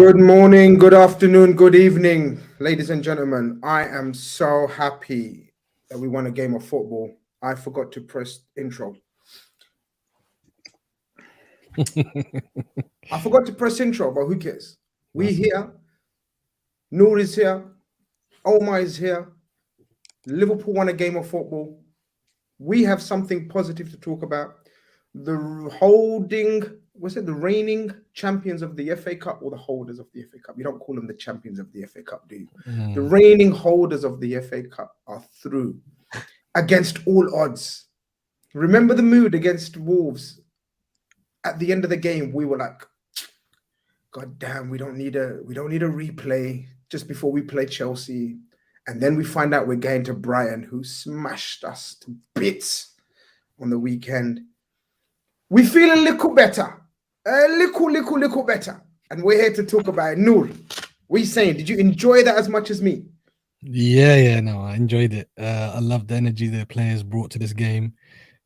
Good morning, good afternoon, good evening, ladies and gentlemen. I am so happy that we won a game of football. I forgot to press intro. I forgot to press intro, but who cares? We here. Noor is here. Omar is here. Liverpool won a game of football. We have something positive to talk about. The reigning champions of the FA Cup or the holders of the FA Cup? You don't call them the champions of the FA Cup, do you? The reigning holders of the FA Cup are through against all odds. Remember the mood against Wolves? At the end of the game, we were like, God damn, we don't need a replay just before we play Chelsea. And then we find out we're going to Brighton, who smashed us to bits on the weekend. We feel a little better. A little better. And we're here to talk about it. Noor, what are you saying? Did you enjoy that as much as me? No, I enjoyed it. I loved the energy the players brought to this game.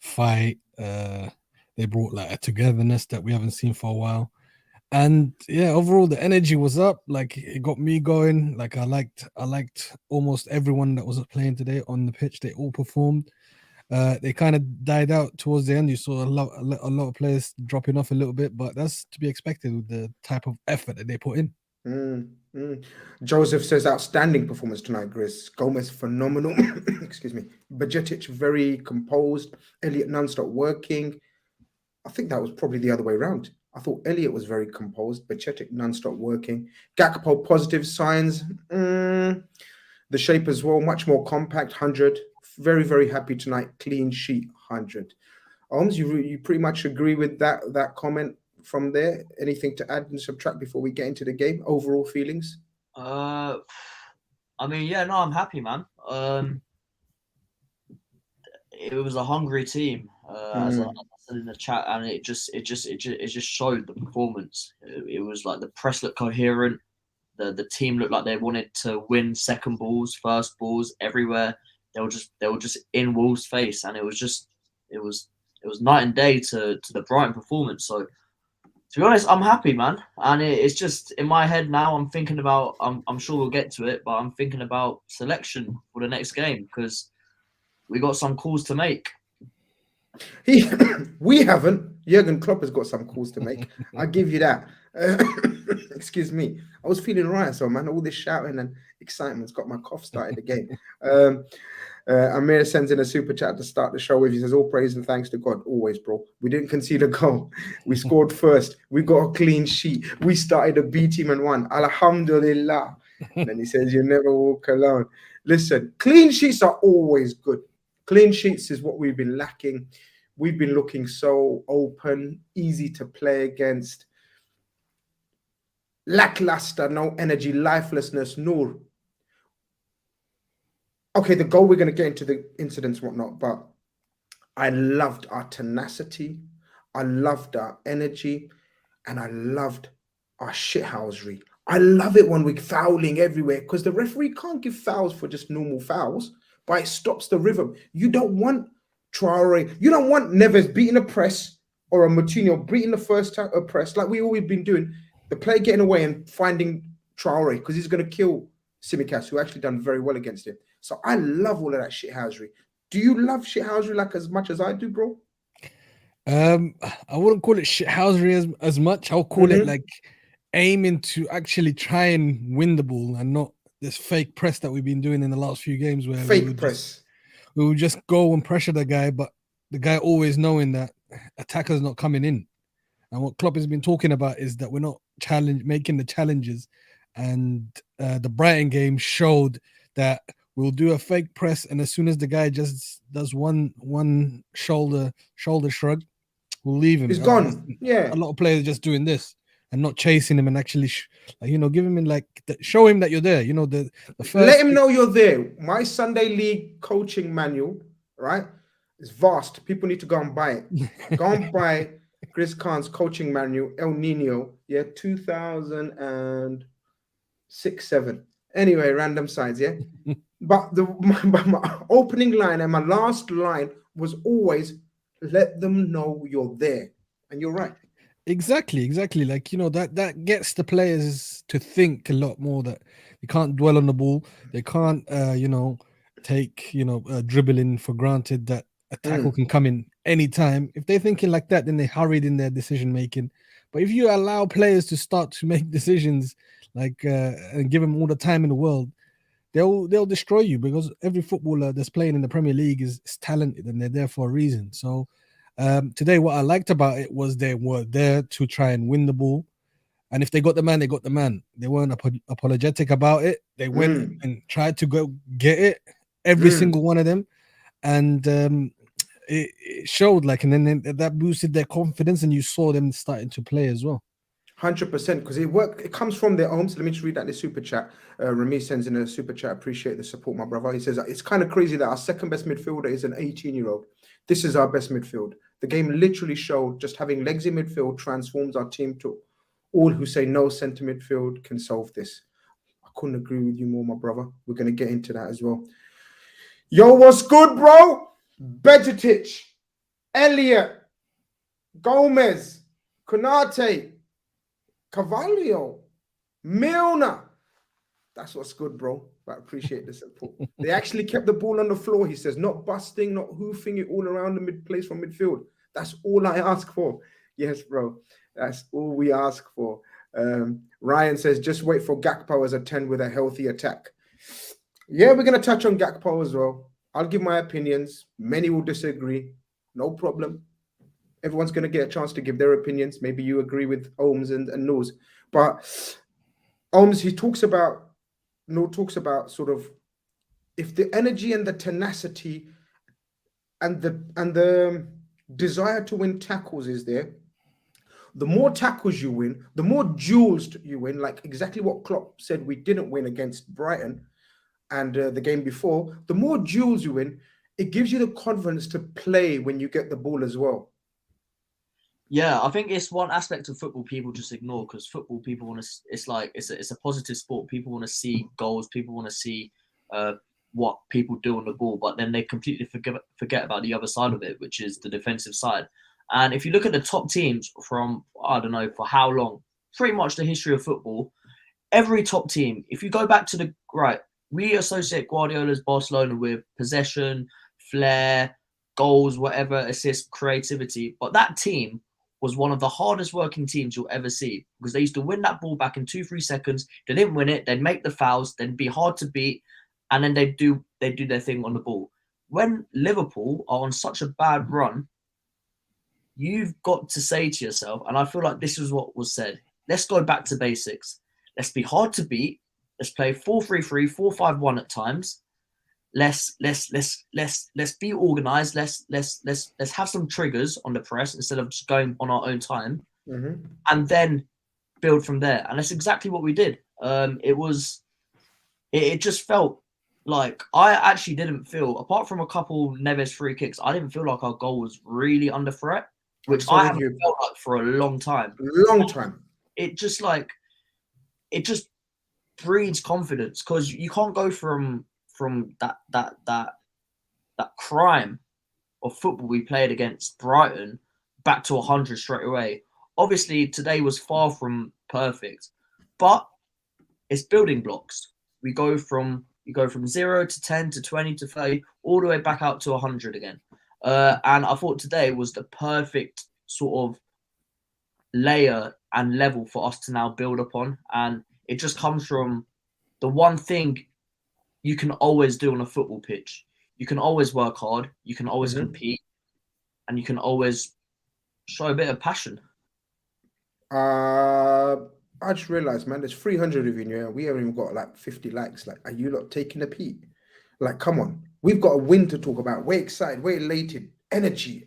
Fight. They brought like a togetherness that we haven't seen for a while. And yeah, overall the energy was up. Like it got me going. Like I liked almost everyone that was playing today on the pitch. They all performed. They kind of died out towards the end. You saw a lot of players dropping off a little bit, but that's to be expected with the type of effort that they put in. Joseph says outstanding performance tonight, Grizz. Gomez phenomenal. Excuse me. Bajcetic very composed. Elliott non-stop working. I think that was probably the other way around. I thought Elliott was very composed. Bajcetic non-stop working. Gakpo positive signs. The shape as well, much more compact. 100. Very, very happy tonight. Clean sheet. 100. Holmes, you pretty much agree with that comment from there? Anything to add and subtract before we get into the game? Overall feelings? I mean, yeah, no, I'm happy, man. It was a hungry team, as I said in the chat, and it just showed the performance. It was like the press looked coherent. The team looked like they wanted to win second balls, first balls, everywhere. They were just in Wolves' face, and it was night and day to the Brighton performance. So to be honest, I'm happy, man. And it's just in my head now. I'm thinking about. I'm sure we'll get to it, but I'm thinking about selection for the next game because we got some calls to make. We haven't. Jurgen Klopp has got some calls to make. I give you that. Excuse me. I was feeling right, so man, all this shouting and excitement's got my cough started again. Amir sends in a super chat to start the show with. He says, all praise and thanks to God. Always, bro. We didn't concede a goal. We scored first. We got a clean sheet. We started a B team and won. Alhamdulillah. And then he says, you never walk alone. Listen, clean sheets are always good. Clean sheets is what we've been lacking. We've been looking so open, easy to play against. Lackluster, no energy, lifelessness, Noor. Okay, the goal, we're going to get into the incidents and whatnot, but I loved our tenacity. I loved our energy. And I loved our shithousery. I love it when we're fouling everywhere because the referee can't give fouls for just normal fouls, but it stops the rhythm. You don't want Traore. You don't want Neves beating a press or a Moutinho beating the first press like we always been doing. The player getting away and finding Traore because he's going to kill Tsimikas, who actually done very well against him. So I love all of that shithousery. Do you love shithousery like as much as I do, bro? I wouldn't call it shithousery as much. I'll call it like aiming to actually try and win the ball and not this fake press that we've been doing in the last few games where we would just go and pressure the guy, but the guy always knowing that attacker's not coming in. And what Klopp has been talking about is that we're not making the challenges. And the Brighton game showed that we'll do a fake press, and as soon as the guy just does one shoulder shrug, we'll leave him. He's gone. Yeah. A lot of players just doing this and not chasing him and actually, give him show him that you're there. The first. Let him know you're there. My Sunday League coaching manual, right? It's vast. People need to go and buy it. Go and buy Grizz Khan's coaching manual, El Nino, 2006-7. Anyway, random sides, yeah? But my opening line and my last line was always, let them know you're there. And you're right. Exactly. Like, that gets the players to think a lot more, that they can't dwell on the ball. They can't, take, dribbling for granted, that a tackle can come in anytime. If they're thinking like that, then they hurried in their decision making. But if you allow players to start to make decisions, like, and give them all the time in the world, they'll destroy you, because every footballer that's playing in the Premier League is talented, and they're there for a reason. So today, what I liked about it was they were there to try and win the ball. And if they got the man, they got the man. They weren't apologetic about it. They went and tried to go get it, every single one of them. And it showed, like, and then that boosted their confidence, and you saw them starting to play as well. 100%, because it comes from their own. So let me just read that in the super chat. Remy sends in a super chat. Appreciate the support, my brother. He says, it's kind of crazy that our second best midfielder is an 18-year-old. This is our best midfield. The game literally showed just having legs in midfield transforms our team. To all who say no centre midfield can solve this. I couldn't agree with you more, my brother. We're going to get into that as well. Yo, what's good, bro? Bajcetic, Elliott, Gomez, Khanage, Carvalho, Milner. That's what's good, bro. But I appreciate the support. They actually kept the ball on the floor, he says, not busting, not hoofing it all around the mid-place from midfield. That's all I ask for. Yes, bro. That's all we ask for. Ryan says, just wait for Gakpo as a 10 with a healthy attack. Yeah, we're going to touch on Gakpo as well. I'll give my opinions. Many will disagree. No problem. Everyone's going to get a chance to give their opinions. Maybe you agree with Ohms and Noors. But Ohms, he talks about sort of, if the energy and the tenacity and the desire to win tackles is there, the more tackles you win, the more duels you win, like exactly what Klopp said we didn't win against Brighton and the game before, the more duels you win, it gives you the confidence to play when you get the ball as well. Yeah, I think it's one aspect of football people just ignore, because football people want to. It's like it's a positive sport. People want to see goals. People want to see what people do on the ball, but then they completely forget about the other side of it, which is the defensive side. And if you look at the top teams from, I don't know for how long, pretty much the history of football, every top team. If you go back to we associate Guardiola's Barcelona with possession, flair, goals, whatever, assists, creativity, but that team was one of the hardest working teams you'll ever see, because they used to win that ball back in 2-3 seconds. They didn't win it, they'd make the fouls, they'd be hard to beat, and then they'd do their thing on the ball. When Liverpool are on such a bad run, you've got to say to yourself, and I feel like this is what was said, let's go back to basics. Let's be hard to beat. Let's play 4-3-3, 4-5-1 at times. Let's be organized. Let's have some triggers on the press instead of just going on our own time, and then build from there. And that's exactly what we did. It just felt like I actually didn't feel, apart from a couple Neves free kicks, I didn't feel like our goal was really under threat, which I haven't felt like for a long time. It just breeds confidence, because you can't go from that crime of football we played against Brighton back to 100 straight away. Obviously, today was far from perfect, but it's building blocks. You go from 0 to 10 to 20 to 30, all the way back out to 100 again. And I thought today was the perfect sort of layer and level for us to now build upon. And it just comes from the one thing you can always do on a football pitch. You can always work hard. You can always compete, and you can always show a bit of passion. I just realized, man, there's 300 of you here. We haven't even got like 50 likes. Like, are you lot taking a peek? Like, come on. We've got a win to talk about. We're excited. We're elated. Energy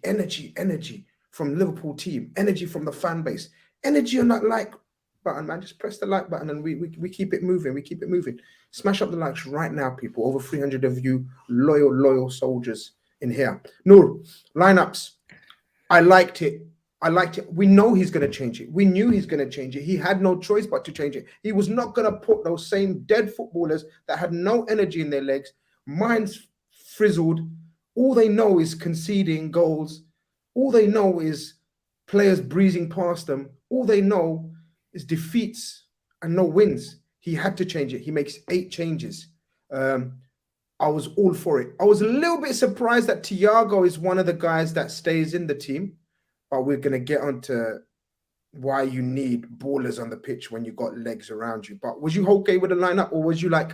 from Liverpool team. Energy from the fan base. Energy on that like button, man. Just press the like button and we keep it moving. We keep it moving. Smash up the likes right now, people. Over 300 of you loyal soldiers in here. Noor, lineups. I liked it. We know he's going to change it. We knew he's going to change it. He had no choice but to change it. He was not going to put those same dead footballers that had no energy in their legs, minds frizzled. All they know is conceding goals. All they know is players breezing past them. All they know is defeats and no wins. He had to change it. He makes 8 changes. I was all for it. I was a little bit surprised that Thiago is one of the guys that stays in the team, but we're going to get onto why you need ballers on the pitch when you got legs around you. But was you okay with the lineup, or was you like,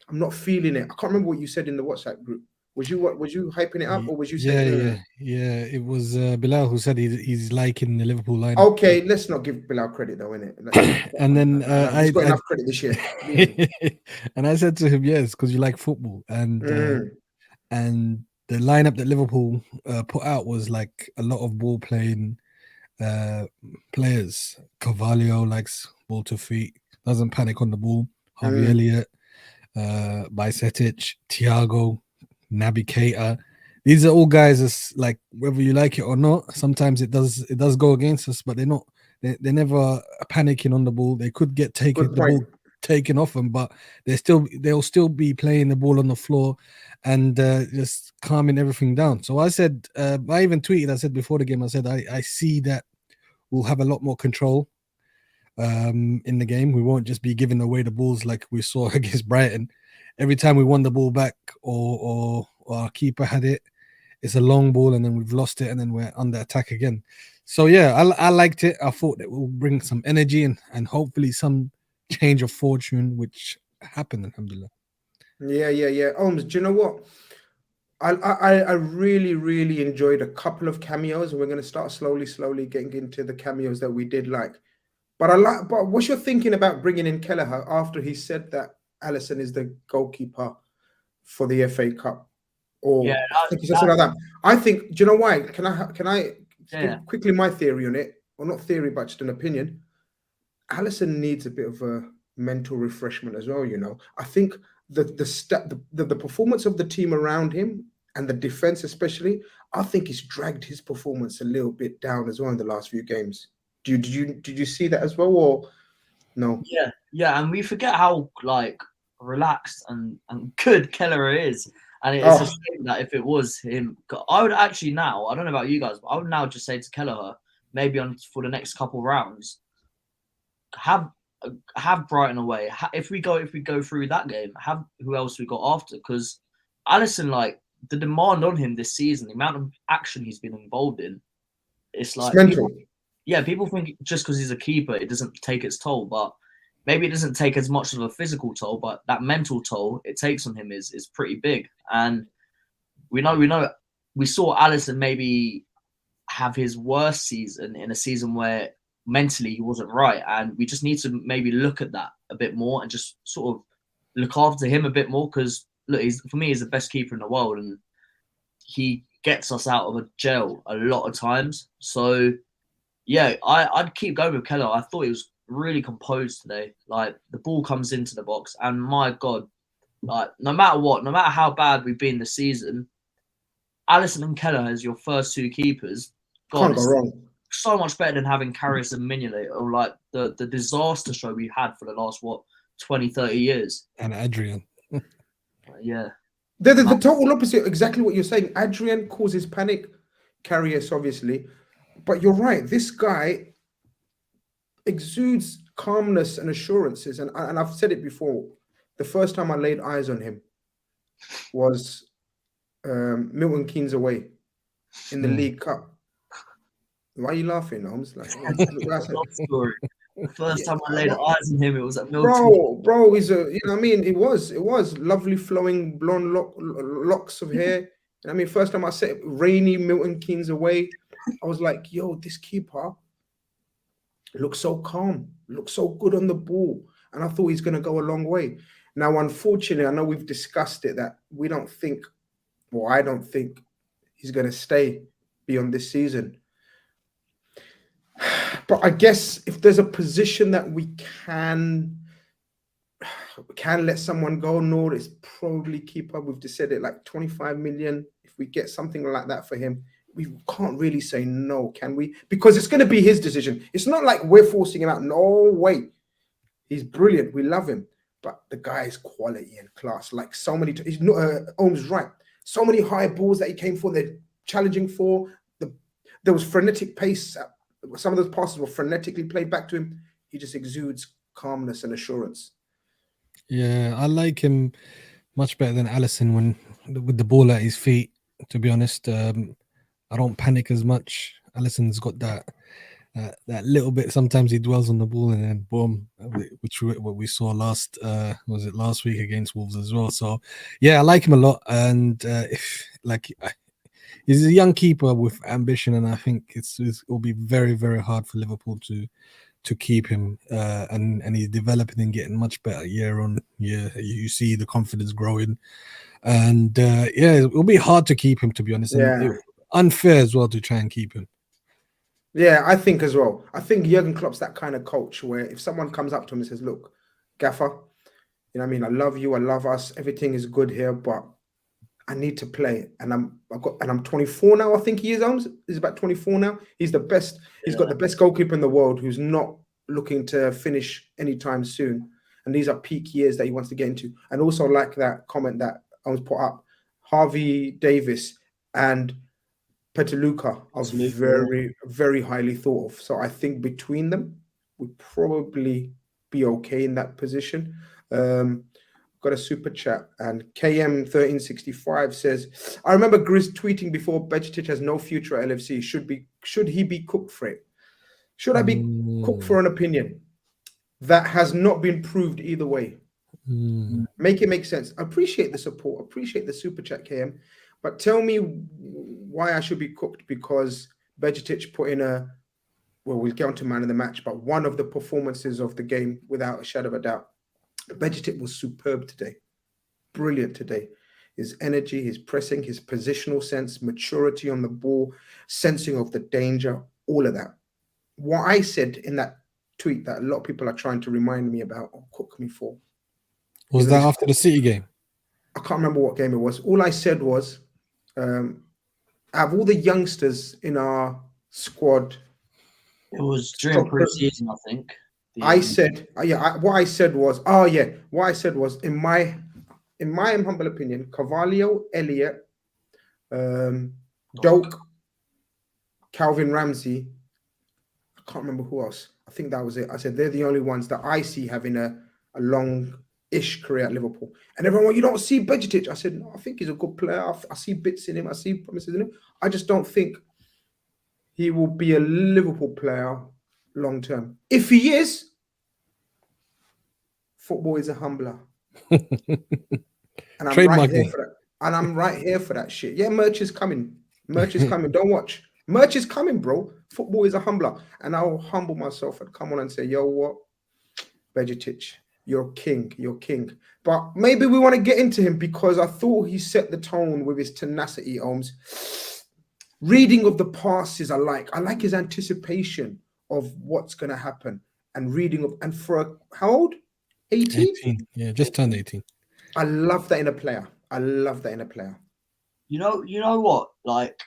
I'm not feeling it? I can't remember what you said in the WhatsApp group. Was you hyping it up, or was you saying? Yeah. It was Bilal who said he's liking the Liverpool lineup. Okay, let's not give Bilal credit though, innit? And then he's got enough credit this year. And I said to him, yes, because you like football, and the lineup that Liverpool put out was like a lot of ball playing players. Carvalho likes ball to feet, doesn't panic on the ball. Harvey Elliott, Bajcetic, Thiago, Naby Keita. These are all guys that's like, whether you like it or not, sometimes it does go against us, but they're never panicking on the ball. They could get the ball taken off them, but they'll still be playing the ball on the floor and just calming everything down. So I said, I even tweeted, I said before the game, I said I see that we'll have a lot more control in the game. We won't just be giving away the balls like we saw against Brighton. Every time we won the ball back or our keeper had it, it's a long ball and then we've lost it and then we're under attack again. So yeah, I liked it. I thought that will bring some energy and hopefully some change of fortune, which happened, alhamdulillah. Yeah. Do you know what? I really, really enjoyed a couple of cameos, and we're going to start slowly getting into the cameos that we did like. But what's your thinking about bringing in Kelleher after he said that Alisson is the goalkeeper for the FA Cup? Or yeah, I think he said something like that. I think, do you know why? Can I give quickly my theory on it? Or not theory, but just an opinion. Alisson needs a bit of a mental refreshment as well, you know. I think the performance of the team around him and the defense especially, I think he's dragged his performance a little bit down as well in the last few games. Did you see that as well, or no? Yeah, and we forget how like relaxed and good Kelleher is. And it's a shame that if it was him, I would actually now, I don't know about you guys, but I would now just say to Kelleher, maybe for the next couple rounds, have Brighton away. If we go through that game, have who else we got after? Because Alisson, like the demand on him this season, the amount of action he's been involved in, it's like people think just because he's a keeper, it doesn't take its toll, but maybe it doesn't take as much of a physical toll, but that mental toll it takes on him is pretty big. And we saw Alisson maybe have his worst season in a season where mentally he wasn't right, and we just need to maybe look at that a bit more and just sort of look after him a bit more, because look, for me he's the best keeper in the world and he gets us out of a jail a lot of times. So yeah, I'd keep going with Kelleher. I thought he was really composed today. Like the ball comes into the box and my God, like no matter how bad we've been this season, Alisson and Kelleher as your first two keepers, God, can't go wrong. So much better than having Karius and Mignolet, or like the disaster show we had for the last 20, 30 years. And Adrian. Yeah. They're the total opposite, exactly what you're saying. Adrian causes panic, Karius obviously. But you're right, this guy exudes calmness and assurances. And I've said it before, the first time I laid eyes on him was Milton Keynes away in the League Cup. Why are you laughing, Holmes? Like, story. The first time I laid eyes on him, it was at Milton. Bro, he's a, you know what I mean? It was lovely flowing blonde locks of hair. You know what I mean? First time I said rainy Milton Keynes away, I was like, yo, this keeper looks so calm, looks so good on the ball. And I thought he's going to go a long way. Now, unfortunately, I know we've discussed it, that I don't think he's going to stay beyond this season. But I guess if there's a position that we can let someone go, Noor, it's probably keeper. We've just said it, like 25 million. If we get something like that for him, we can't really say no, can we? Because it's going to be his decision. It's not like we're forcing him out. No way. He's brilliant. We love him. But the guy is quality and class. Like so many, he's not, Ohm's right. So many high balls that he came for, they're challenging for. There was frenetic pace some of those passes were frenetically played back to him. He just exudes calmness and assurance. Yeah, I like him much better than Alisson with the ball at his feet. To be honest, I don't panic as much. Alisson's got that little bit. Sometimes he dwells on the ball and then boom, which what we saw last week against Wolves as well. So yeah, I like him a lot, and he's a young keeper with ambition, and I think it'll be very, very hard for Liverpool to keep him. And he's developing and getting much better year on year. You see the confidence growing, and it'll be hard to keep him, to be honest. Yeah. And unfair as well to try and keep him. Yeah, I think as well. I think Jurgen Klopp's that kind of coach where if someone comes up to him and says, "Look, Gaffer, you know what I mean? I love you, I love us, everything is good here, but I need to play." And I'm 24 now. I think he is. He's about 24 now. He's the best. He's got the best goalkeeper in the world who's not looking to finish anytime soon. And these are peak years that he wants to get into. And also like that comment that I was put up, Harvey Davis and Peteluka are very, very highly thought of. So I think between them, we'd probably be okay in that position. Got a super chat, and KM1365 says, "I remember Grizz tweeting before, Bajcetic has no future at LFC. Should he be cooked for it? Should I be cooked for an opinion that has not been proved either way? Make it make sense." Appreciate the support, appreciate the super chat, KM, but tell me why I should be cooked because Bajcetic put in we'll get on to man of the match, but one of the performances of the game without a shadow of a doubt. Bajcetic was superb today, brilliant today. His energy, his pressing, his positional sense, maturity on the ball, sensing of the danger, all of that. What I said in that tweet that a lot of people are trying to remind me about or cook me for. Was that after the City game? I can't remember what game it was. All I said was, out of all the youngsters in our squad, it was during pre-season, I think. I said, what I said was, in my humble opinion, Carvalho, Elliott, Doak, Calvin Ramsey, I can't remember who else. I think that was it. I said, they're the only ones that I see having a long-ish career at Liverpool. And everyone went, you don't see Bajcetic? I said, no, I think he's a good player. I see bits in him. I see promises in him. I just don't think he will be a Liverpool player long-term. If he is, football is a humbler. And I'm right here for that. And I'm right here for that shit. Yeah, merch is coming. Merch is coming. Don't watch. Merch is coming, bro. Football is a humbler. And I'll humble myself and come on and say, yo, what? Bajcetic, you're king. You're king. But maybe we want to get into him because I thought he set the tone with his tenacity, Holmes. Reading of the passes I like his anticipation of what's going to happen. And reading of, and for how old? 18? Yeah, just turned 18. I love that in a player. You know what? Like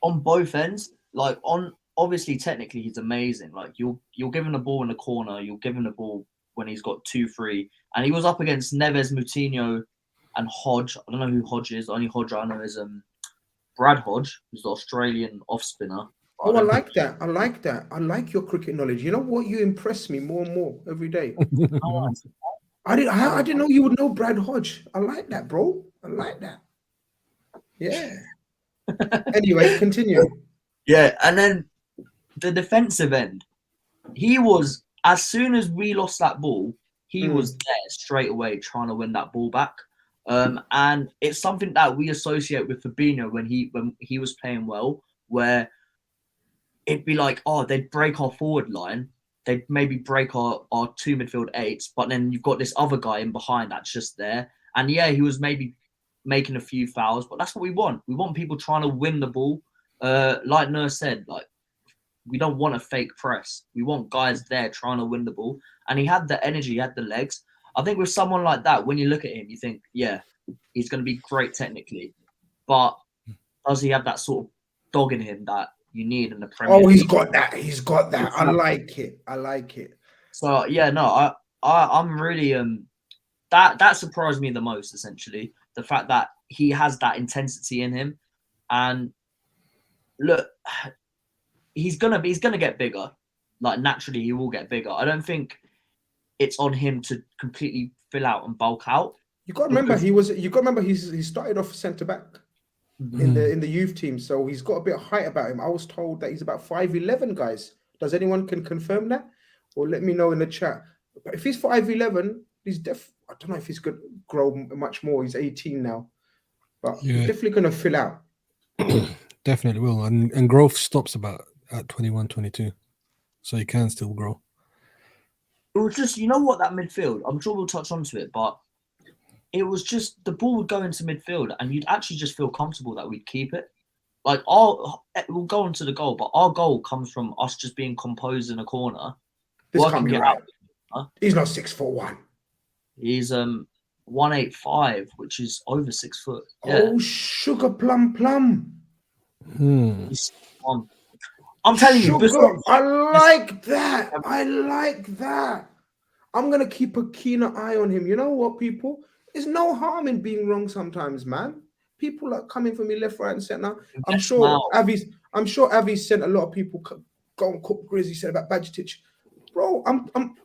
on both ends, like on obviously technically he's amazing. Like you're giving the ball in the corner, you're giving the ball when he's got 2-3, and he was up against Neves, Moutinho, and Hodge. I don't know who Hodge is. The only Hodge I know is Brad Hodge, who's the Australian off spinner. Oh, I like that. I like your cricket knowledge. You know what? You impress me more and more every day. I didn't know you would know Brad Hodge. I like that, bro. I like that. Yeah. Anyway, continue. Yeah, and then the defensive end. He was, as soon as we lost that ball, he was there straight away trying to win that ball back. And it's something that we associate with Fabinho when he was playing well, where it'd be like, oh, they'd break our forward line. They'd maybe break our two midfield eights, but then you've got this other guy in behind that's just there. And yeah, he was maybe making a few fouls, but that's what we want. We want people trying to win the ball. Like Nurse said, like we don't want a fake press. We want guys there trying to win the ball. And he had the energy, he had the legs. I think with someone like that, when you look at him, you think, yeah, he's going to be great technically. But does he have that sort of dog in him that you need in the Premier League? Oh, he's got that. He's got that. I like it. So yeah, no, I'm really that surprised me the most, essentially. The fact that he has that intensity in him. And look, he's gonna get bigger. Like naturally, he will get bigger. I don't think it's on him to completely fill out and bulk out. You got to remember he started off centre back in the youth team, so he's got a bit of height about him. I was told that he's about 5'11", guys. Does anyone can confirm that, or let me know in the chat? But if he's 5'11", he's I don't know if he's going to grow much more. He's 18 now, but he's definitely going to fill out. Definitely will, and growth stops about at 21, 22, so he can still grow. It was just, you know what, that midfield, I'm sure we'll touch onto it, but it was just the ball would go into midfield and you'd actually just feel comfortable that we'd keep it. Like, we'll go into the goal, but our goal comes from us just being composed in a corner. This can't be right. He's not 6'1". He's 185, which is over 6 foot. Yeah. Oh, sugar plum. I'm telling you, I like that. I'm gonna keep a keener eye on him. You know what, people? There's no harm in being wrong sometimes, man. People are coming for me left, right, and center. I'm sure Avi sent a lot of people go and cook Grizz. He said about Bajcetic. Bro,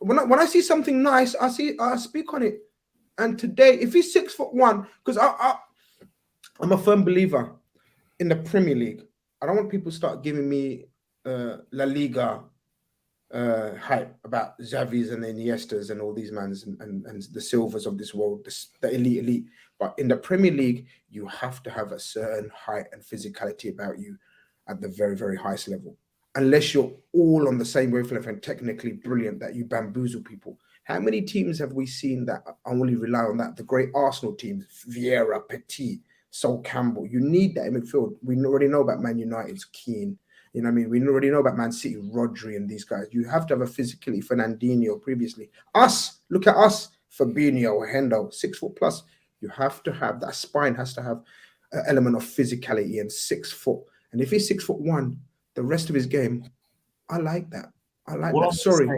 when I see something nice, I speak on it. And today, if he's 6'1", because I'm a firm believer in the Premier League. I don't want people to start giving me La Liga hype about Xavis and the Iniestas and all these mans and the Silvers of this world, the elite. But in the Premier League, you have to have a certain height and physicality about you at the very, very highest level. Unless you're all on the same wavelength and technically brilliant that you bamboozle people. How many teams have we seen that only rely on that? The great Arsenal teams, Vieira, Petit, Sol Campbell. You need that in midfield. We already know about Man United's Keane. You know what I mean? We already know about Man City, Rodri and these guys. You have to have a physically, Fernandinho previously. Look at us, Fabinho, Hendo, 6 foot plus. You have to have, that spine has to have an element of physicality and 6 foot. And if he's 6'1", the rest of his game, I like that. Sorry.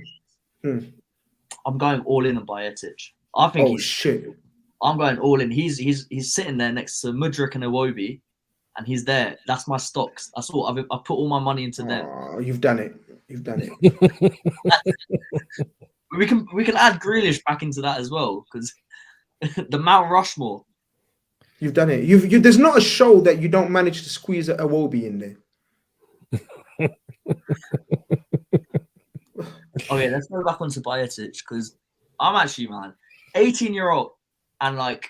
I'm going all in on Bajcetic. I think I'm going all in. He's sitting there next to Mudryk and Iwobi, and he's there. That's my stocks. That's all. I put all my money into them. You've done it. We can add Grealish back into that as well, because the Mount Rushmore. You've done it. There's not a show that you don't manage to squeeze a Iwobi in there. Okay, let's go back onto Bajcetic, because I'm actually, man, 18-year-old, and like,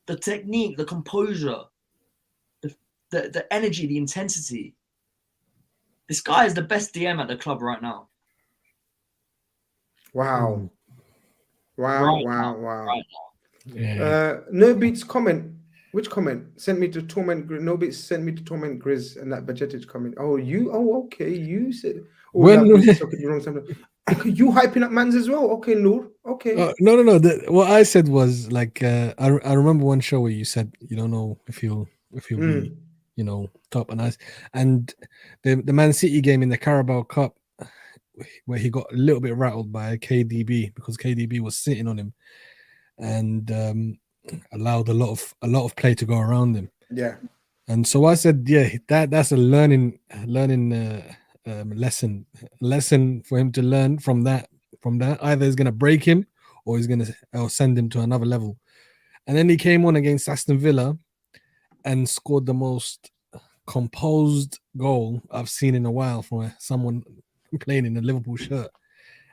the technique, the composure, the energy, the intensity. This guy is the best DM at the club right now. Wow. Right now. Yeah. Naby's comment. Which comment? Sent me to torment. Naby sent me to torment Grizz, and that Bajcetic comment. Okay. You said. When you hyping up mans as well? Okay, Noor. Okay. No. What I said was like I remember one show where you said you don't know if he'll be top and nice, and the Man City game in the Carabao Cup where he got a little bit rattled by KDB because KDB was sitting on him and allowed a lot of play to go around him. Yeah. And so I said, that's a learning lesson for him to learn from that. Either he's going to break him or he's going to send him to another level. And then he came on against Aston Villa and scored the most composed goal I've seen in a while from someone playing in a Liverpool shirt.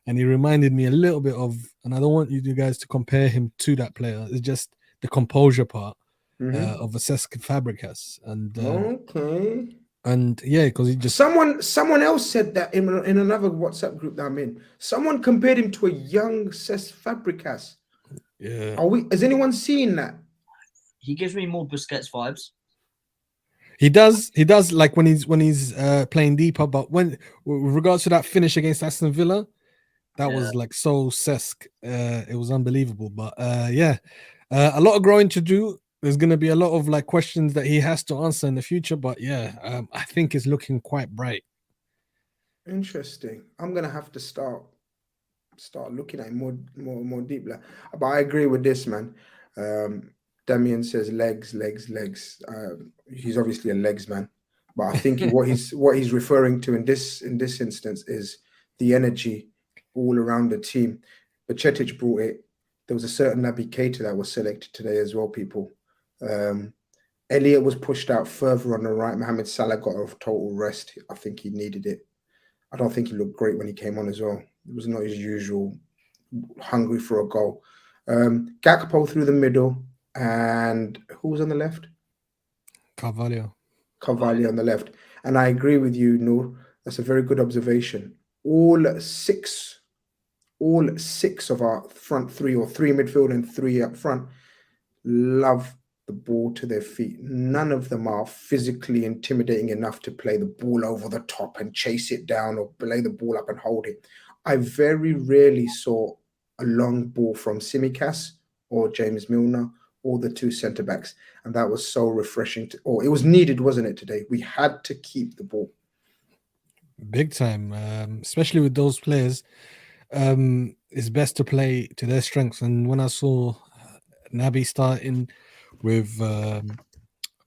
And he reminded me a little bit of, and I don't want you guys to compare him to that player. It's just the composure part of Cesc Fabregas. And okay. And because he just someone else said that in another WhatsApp group that I'm in. Someone compared him to a young Cesc Fabregas. Yeah. Has anyone seen that? He gives me more Busquets vibes. He does like when he's playing deeper, but with regards to that finish against Aston Villa, that was like so Cesc. It was unbelievable. But a lot of growing to do. There's going to be a lot of like questions that he has to answer in the future, but I think it's looking quite bright. Interesting. I'm going to have to start looking at it more deeply. But I agree with this, man. Damien says legs. He's obviously a legs man. But I think what he's referring to in this instance is the energy all around the team. Bajcetic brought it. There was a certain Naby Keita that was selected today as well, people. Elliott was pushed out further on the right. Mohamed Salah got a total rest. I think he needed it. I don't think he looked great when he came on as well. It was not his usual hungry for a goal. Gakpo through the middle, and who was on the left? Carvalho on the left. And I agree with you, Noor. That's a very good observation. All six of our front three, or three midfield and three up front, love the ball to their feet. None of them are physically intimidating enough to play the ball over the top and chase it down, or play the ball up and hold it. I very rarely saw a long ball from Tsimikas or James Milner or the two centre-backs. And that was so refreshing. It was needed, wasn't it, today? We had to keep the ball. Big time, especially with those players. It's best to play to their strengths. And when I saw Naby starting with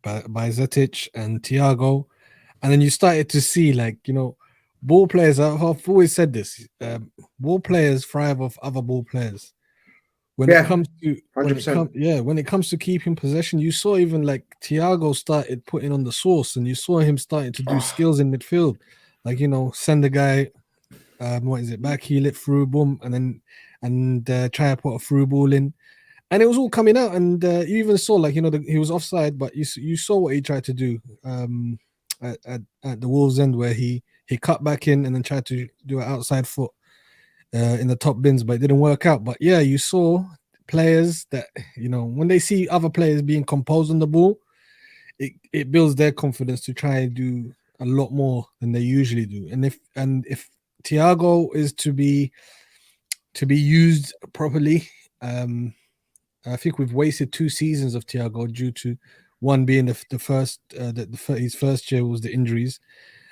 Bajcetic and Thiago, and then you started to see, like, ball players, I've always said this, ball players thrive off other ball players. When it comes to keeping possession, you saw even like Thiago started putting on the sauce, and you saw him starting to do skills in midfield, like, send the guy, back heel it through, boom, and try to put a through ball in, and it was all coming out. And you even saw, like, he was offside, but you saw what he tried to do at the Wolves end, where he cut back in and then tried to do an outside foot in the top bins, but it didn't work out. But yeah, you saw players that, when they see other players being composed on the ball, it builds their confidence to try and do a lot more than they usually do. And if Thiago is to be used properly, I think we've wasted 2 seasons of Thiago, due to one being his first year was the injuries,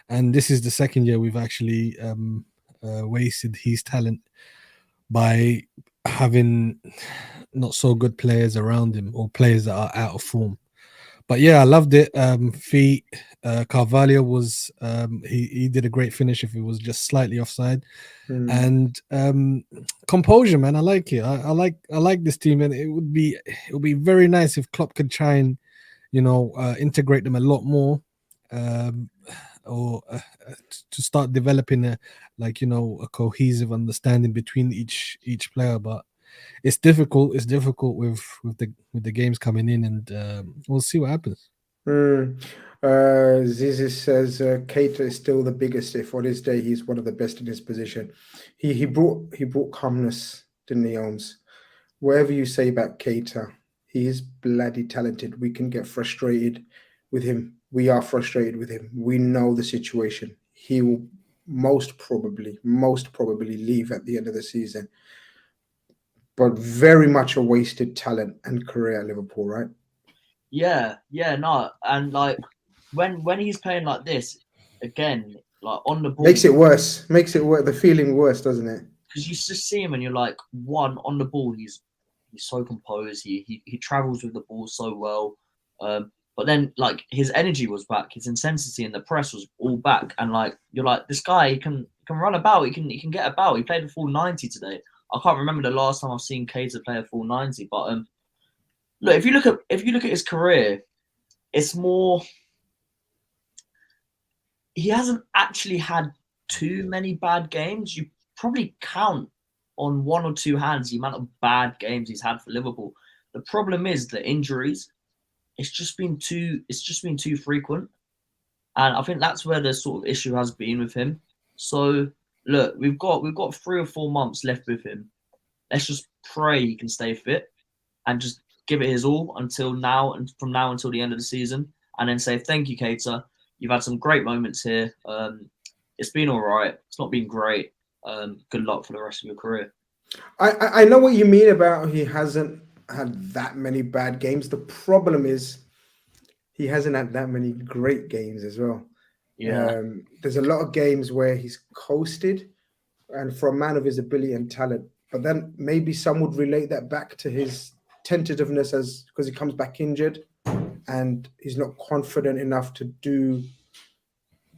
and this is the second year we've actually wasted his talent by having not so good players around him, or players that are out of form. But yeah, I loved it. Carvalho was he did a great finish if it was just slightly offside. And composure, man, I like it. I like this team, and it would be very nice if Klopp could try and integrate them a lot more, or to start developing a cohesive understanding between each player. But it's difficult with the games coming in, and we'll see what happens. Zizi says Keita is still the biggest. If on his day he's one of the best in his position. He brought calmness, didn't he, Holmes? Whatever you say about Keita, he is bloody talented. We can get frustrated with him. We are frustrated with him. We know the situation. He will most probably leave at the end of the season. But very much a wasted talent and career at Liverpool, right? Yeah, no, and like when he's playing like this, again, like on the ball, makes it worse. The feeling worse, doesn't it? Because you just see him and you're like, one, on the ball, he's so composed. He travels with the ball so well. But then, like, his energy was back, his intensity in the press was all back, and like you're like, this guy, he can run about, he can get about. He played a full 90 today. I can't remember the last time I've seen Keita play a full 90. But look, if you look at his career, it's more. He hasn't actually had too many bad games. You probably count on 1 or 2 hands the amount of bad games he's had for Liverpool. The problem is the injuries. It's just been too frequent, and I think that's where the sort of issue has been with him. So look, we've got 3 or 4 months left with him. Let's just pray he can stay fit and just give it his all until now, and from now until the end of the season, and then say thank you, Keita. You've had some great moments here. It's been all right. It's not been great. Good luck for the rest of your career. I know what you mean about he hasn't had that many bad games. The problem is he hasn't had that many great games as well. Yeah. There's a lot of games where he's coasted, and for a man of his ability and talent, but then maybe some would relate that back to his tentativeness because he comes back injured and he's not confident enough to do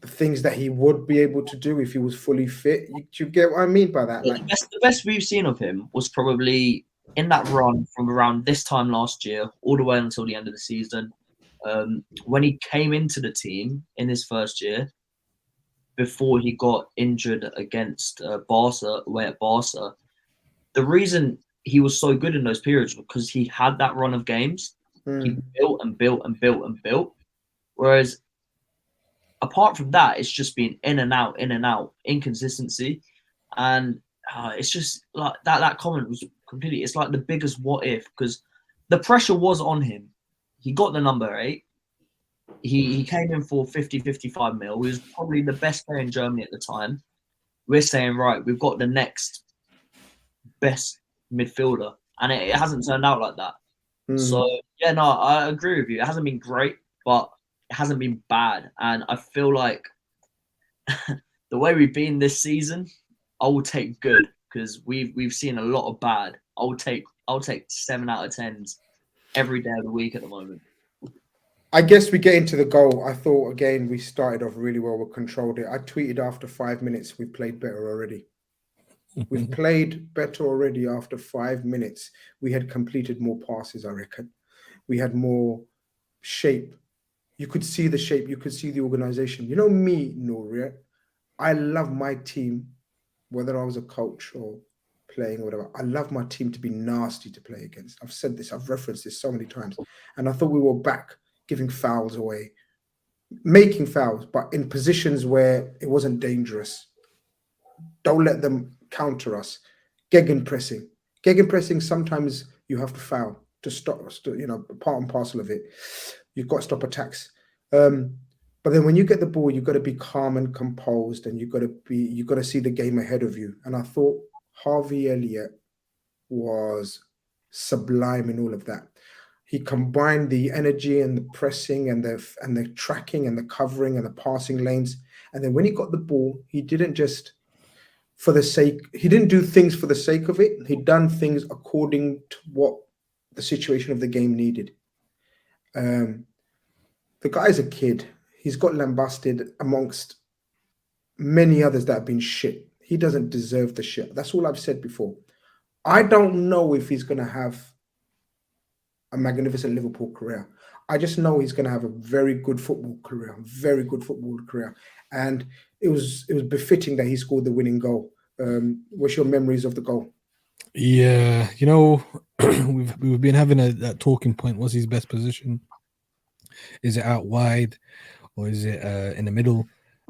the things that he would be able to do if he was fully fit. You get what I mean by that? Like, the best we've seen of him was probably in that run from around this time last year all the way until the end of the season. When he came into the team in his first year, before he got injured against Barca, away at Barca, the reason he was so good in those periods was because he had that run of games. He built and built and built and built. Whereas apart from that, it's just been in and out, inconsistency. And it's just like that comment was completely, it's like the biggest what if, because the pressure was on him. He got the number 8. He came in for 50-55 mil. He was probably the best player in Germany at the time. We're saying, right, we've got the next best midfielder. And it hasn't turned out like that. So, yeah, no, I agree with you. It hasn't been great, but it hasn't been bad. And I feel like the way we've been this season, I will take good, because we've seen a lot of bad. I'll take 7 out of 10s every day of the week at the moment. I guess we get into the goal. I thought, again, we started off really well. We controlled it. I tweeted after 5 minutes, we played better already. We've played better already after 5 minutes. We had completed more passes, I reckon. We had more shape. You could see the shape. You could see the organization. You know me, Noria. I love my team, whether I was a coach or playing or whatever. I love my team to be nasty to play against. I've said this. I've referenced this so many times. And I thought we were back giving fouls away, making fouls, but in positions where it wasn't dangerous. Don't let them counter us. Gegenpressing. Gegenpressing, sometimes you have to foul to stop, part and parcel of it. You've got to stop attacks. But then when you get the ball, you've got to be calm and composed, and you've got to see the game ahead of you. And I thought Harvey Elliott was sublime in all of that. He combined the energy and the pressing and the tracking and the covering and the passing lanes. And then when he got the ball, he didn't just he didn't do things for the sake of it. He'd done things according to what the situation of the game needed. The guy's a kid. He's got lambasted amongst many others that have been shit. He doesn't deserve the shit. That's all I've said before. I don't know if he's going to have a magnificent Liverpool career. I just know he's going to have a very good football career, and it was befitting that he scored the winning goal. What's your memories of the goal? Yeah, we've been having that talking point. What's his best position? Is it out wide, or is it in the middle?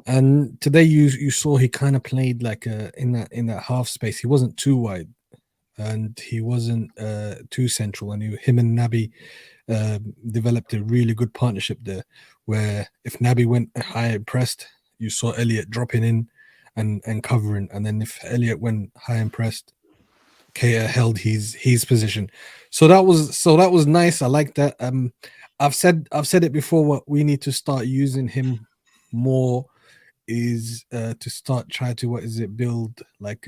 And today you saw he kind of played like in that half space. He wasn't too wide, and he wasn't too central. And him and Naby developed a really good partnership there, where if Naby went high and pressed, you saw Elliott dropping in and covering, and then if Elliott went high and pressed, Keita held his position. So that was nice. I like that. I've said it before. What we need to start using him more is to try to build like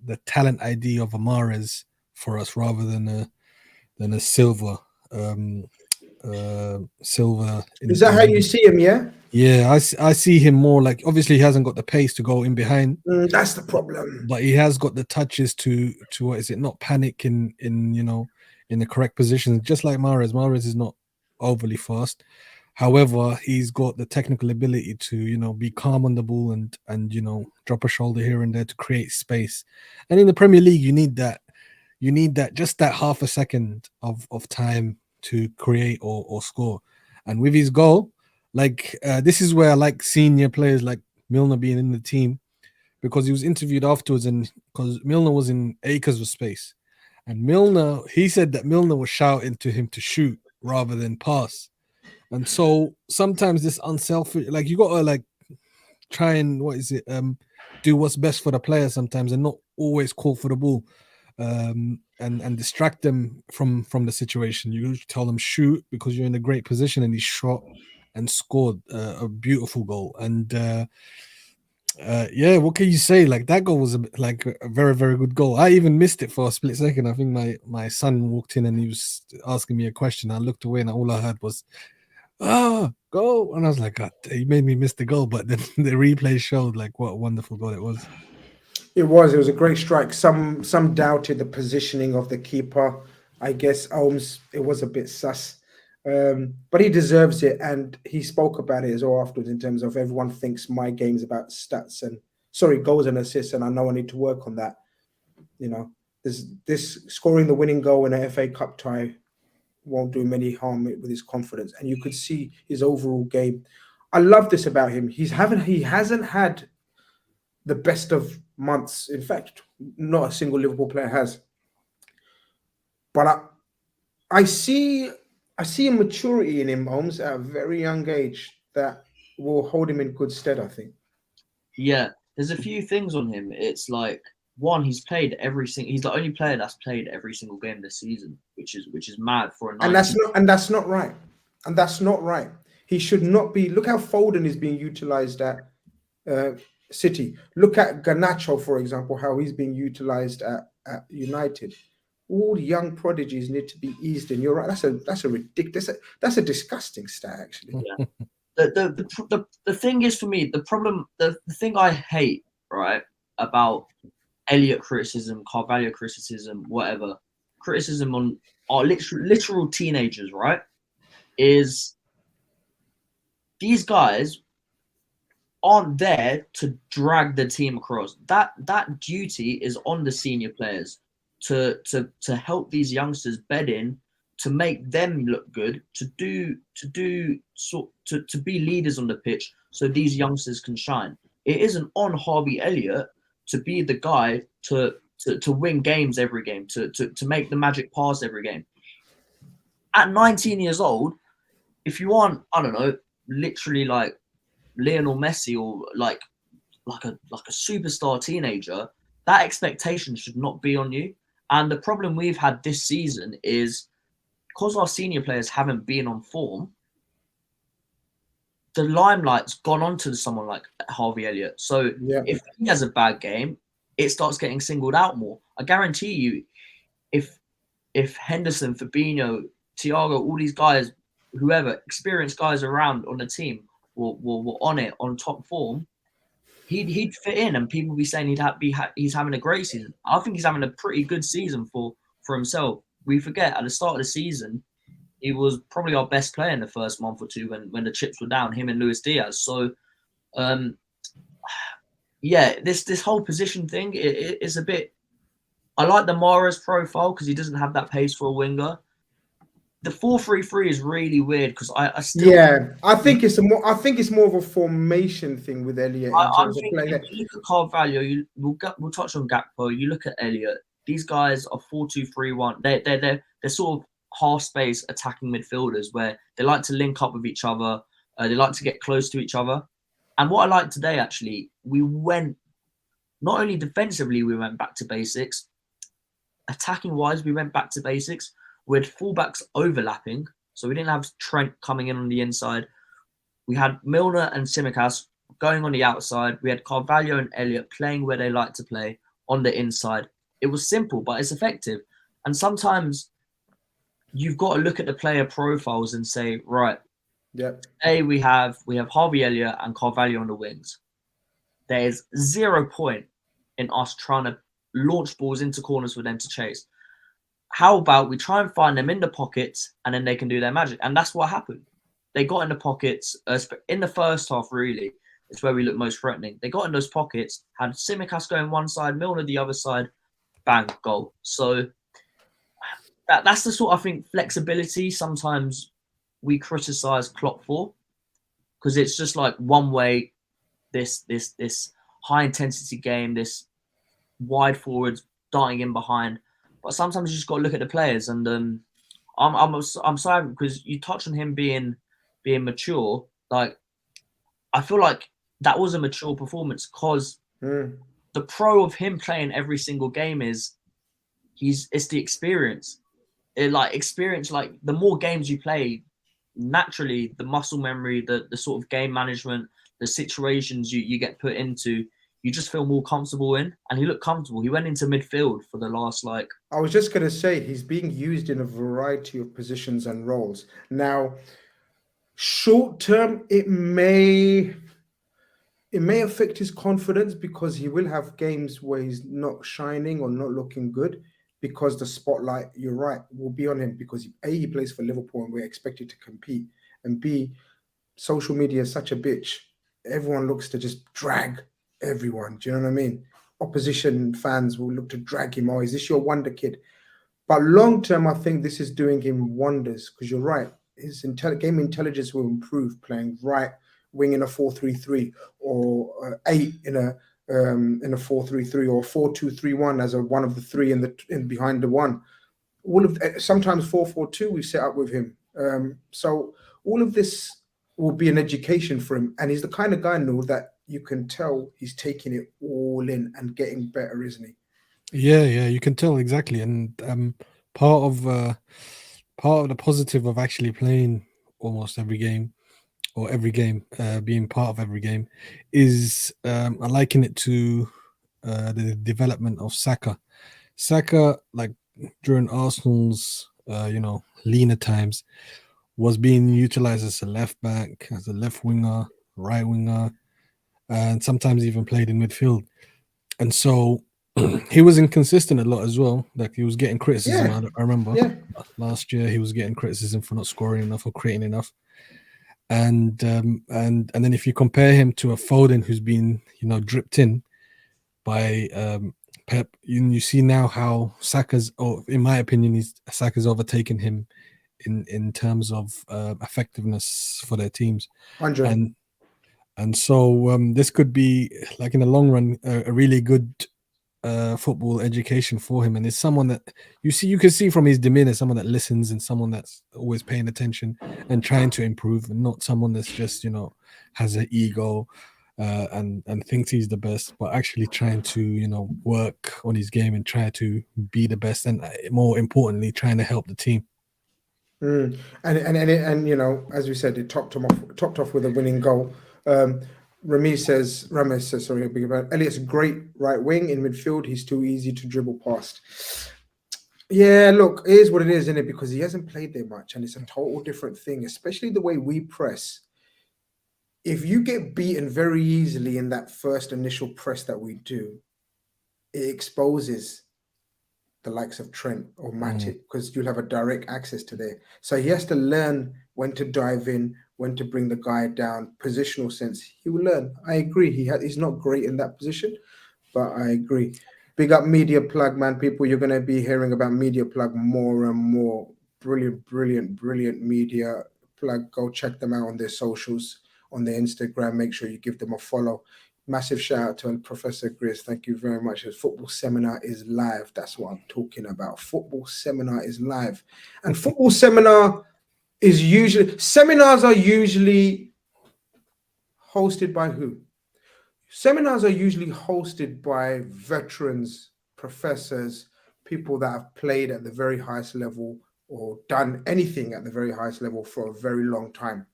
the talent ID of a Mahrez for us, rather than a Silva. Silva. Is that how you see him? Yeah. Yeah, I see him more like, obviously he hasn't got the pace to go in behind. That's the problem. But he has got the touches to not panic in the correct positions. Just like Mahrez. Mahrez is not overly fast. However, he's got the technical ability to, be calm on the ball and drop a shoulder here and there to create space. And in the Premier League, you need that. You need that, just that half a second of time to create or score. And with his goal, this is where I like senior players like Milner being in the team, because he was interviewed afterwards, and because Milner was in acres of space. And Milner, he said that Milner was shouting to him to shoot rather than pass. And so sometimes this unselfish, you got to try and do what's best for the player sometimes, and not always call for the ball, and distract them from the situation. You tell them shoot because you're in a great position, and he shot and scored a beautiful goal. And what can you say? That goal was a very, very good goal. I even missed it for a split second. I think my son walked in and he was asking me a question. I looked away and all I heard was, Goal. And I was like, God, he made me miss the goal. But then the replay showed like what a wonderful goal it was. It was a great strike. Some doubted the positioning of the keeper. I guess Holmes, it was a bit sus. But he deserves it, and he spoke about it as well afterwards in terms of everyone thinks my game's about stats and goals and assists, and I know I need to work on that. You know, this scoring the winning goal in an FA Cup tie won't do him any harm with his confidence, and you could see his overall game. I love this about him. He hasn't had the best of months. In fact, not a single Liverpool player has. But I see a maturity in him, Holmes, at a very young age that will hold him in good stead, I think. Yeah, there's a few things on him. It's like, one, he's the only player that's played every single game this season, which is mad for a 19. And that's not right. And that's not right. He should not be. Look how Foden is being utilized at City. Look at Garnacho, for example, how he's being utilized at United. All young prodigies need to be eased in. You're right. That's a ridiculous. That's a disgusting stat, actually. Yeah. The thing is, for me, the thing I hate, right, about Elliott criticism, Carvalho criticism, whatever criticism on our literal teenagers, right, is these guys aren't there to drag the team across. That duty is on the senior players to help these youngsters bed in, to make them look good, to be leaders on the pitch, so these youngsters can shine. It isn't on Harvey Elliott to be the guy to win games every game, to make the magic pass every game. At 19 years old, if you aren't, I don't know, literally like Lionel Messi or like a superstar teenager, that expectation should not be on you. And the problem we've had this season is, because our senior players haven't been on form, the limelight's gone on to someone like Harvey Elliott. So if he has a bad game, it starts getting singled out more. I guarantee you, if Henderson, Fabinho, Thiago, all these guys, whoever, experienced guys around on the team were on top form, he'd fit in, and people be saying he's having a great season. I think he's having a pretty good season for himself. We forget at the start of the season, he was probably our best player in the first month or two when the chips were down, him and Luis Diaz. So, this whole position thing is a bit. I like the Mahrez profile because he doesn't have that pace for a winger. The 4-3-3 is really weird because I still. I think it's more of a formation thing with Elliott. I'm thinking, if you look at Carvalho, we'll touch on Gakpo. You look at Elliott. These guys are 4-2-3-1. They're sort of half space attacking midfielders where they like to link up with each other. They like to get close to each other. And what I like today, actually, we went not only defensively, we went back to basics. Attacking wise, we went back to basics. We had fullbacks overlapping, so we didn't have Trent coming in on the inside. We had Milner and Tsimikas going on the outside. We had Carvalho and Elliott playing where they like to play on the inside. It was simple, but it's effective. And sometimes you've got to look at the player profiles and say, right, today we have Harvey Elliott and Carvalho on the wings. There's 0 point in us trying to launch balls into corners for them to chase. How about we try and find them in the pockets and then they can do their magic? And that's what happened. They got in the pockets in the first half, really. It's where we look most threatening. They got in those pockets, had Tsimikas going one side, Milner the other side, bang, goal. So that's the sort of, I think, flexibility sometimes we criticize Klopp for, because it's just like one way, this high intensity game, this wide forwards darting in behind. But sometimes you just got to look at the players, and I'm sorry because you touched on him being mature. Like, I feel like that was a mature performance because the pro of him playing every single game is it's the experience. Like the more games you play, naturally the muscle memory, the sort of game management, the situations you get put into, you just feel more comfortable in. And he looked comfortable. He went into midfield for the last I was just going to say, he's being used in a variety of positions and roles. Now, Short term, it may affect his confidence because he will have games where he's not shining or not looking good because the spotlight, you're right, will be on him because A, he plays for Liverpool and we're expected to compete, and B, social media is such a bitch. Everyone looks to just drag everyone. Do you know what I mean? Opposition fans will look to drag him. Oh, is this your wonder kid? But long term, I think this is doing him wonders because you're right. His game intelligence will improve playing right wing in a 4-3-3 or 8 in a 4-3-3 or 4-2-3-1 as a one of the three in behind the one. All of sometimes 4-4-2 we set up with him. So all of this will be an education for him, and he's the kind of guy, Noel, that you can tell he's taking it all in and getting better, isn't he? Yeah, you can tell exactly, and part of the positive of actually playing almost every game or every game, being part of every game, is I liken it to the development of Saka. Saka, like during Arsenal's leaner times, was being utilized as a left back, as a left winger, right winger, and sometimes even played in midfield. And so he was inconsistent a lot as well. Like he was getting criticism. Yeah. I remember Yeah. last year he was getting criticism for not scoring enough or creating enough. And then if you compare him to a Foden who's been dripped in by Pep, you see now how Saka's, or in my opinion, Saka's overtaken him in terms of effectiveness for their teams. 100. And so this could be, like in the long run, a really good football education for him. And it's someone that you can see from his demeanor, someone that listens and someone that's always paying attention and trying to improve, and not someone that's just has an ego and thinks he's the best, but actually trying to work on his game and try to be the best, and more importantly trying to help the team. And as we said, it topped off with a winning goal. Ramesh says, sorry, Elliott's a great right wing in midfield. He's too easy to dribble past. Yeah, look, it is what it is, isn't it? Because he hasn't played there much, and it's a total different thing, especially the way we press. If you get beaten very easily in that first initial press that we do, it exposes the likes of Trent or Matip because you'll have a direct access to there. So he has to learn when to dive in, when to bring the guy down, positional sense. He will learn. I agree. He's not great in that position, but I agree. Big up Media Plug, man. People, you're going to be hearing about Media Plug more and more. Brilliant Media Plug. Go check them out on their socials, on their Instagram. Make sure you give them a follow. Massive shout out to Professor Grizz. Thank you very much. His football seminar is live. That's what I'm talking about. Football seminar is live. And football seminar is usually, seminars are usually hosted by who? Seminars are usually hosted by veterans, professors, people that have played at the very highest level or done anything at the very highest level for a very long time.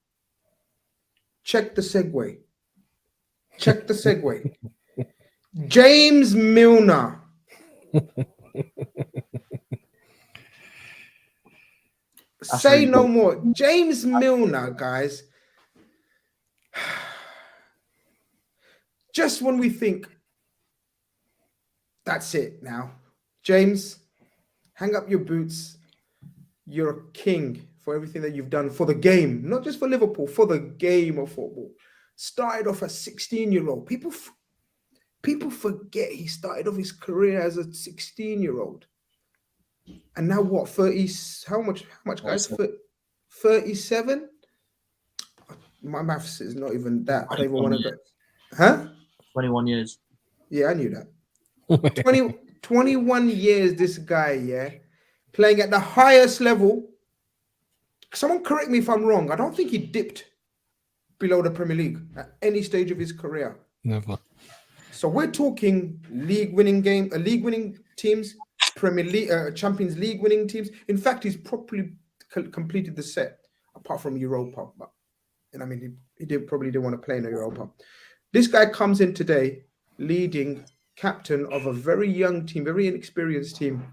Check the segue. James Milner. Say no more. James Milner, guys. Just when we think that's it now, James, hang up your boots. You're a king for everything that you've done for the game, not just for Liverpool, for the game of football. Started off as 16-year-old. People forget he started off his career as a 16-year-old. And now what? 30? How much, guys? 37? My maths is not even that. I don't even want to go. Huh? 21 years. Yeah, I knew that. 21 years, this guy, yeah, playing at the highest level. Someone correct me if I'm wrong. I don't think he dipped below the Premier League at any stage of his career. Never. So we're talking league winning teams, Premier League, Champions League winning teams. In fact, he's properly completed the set, apart from Europa. But and I mean, he probably didn't want to play in Europa. This guy comes in today, leading captain of a very young team, very inexperienced team,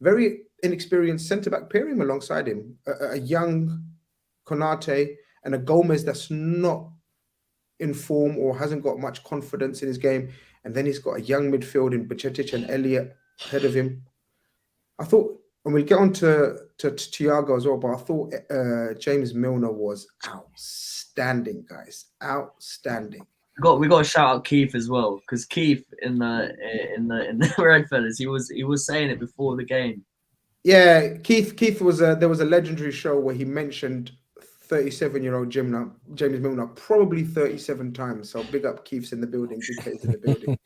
very inexperienced centre back pairing alongside him, a young Konate, and a Gomez that's not in form or hasn't got much confidence in his game, and then he's got a young midfield in Bajcetic and Elliott ahead of him. I thought, and we'll get on to Thiago as well, but I thought James Milner was outstanding, guys. Outstanding. We got to shout out Keith as well, because Keith in the RedFellas, he was saying it before the game. Yeah, Keith was there was a legendary show where he mentioned 37-year-old James Milner probably 37 times. So big up, Keith's in the building, big Keith's in the building.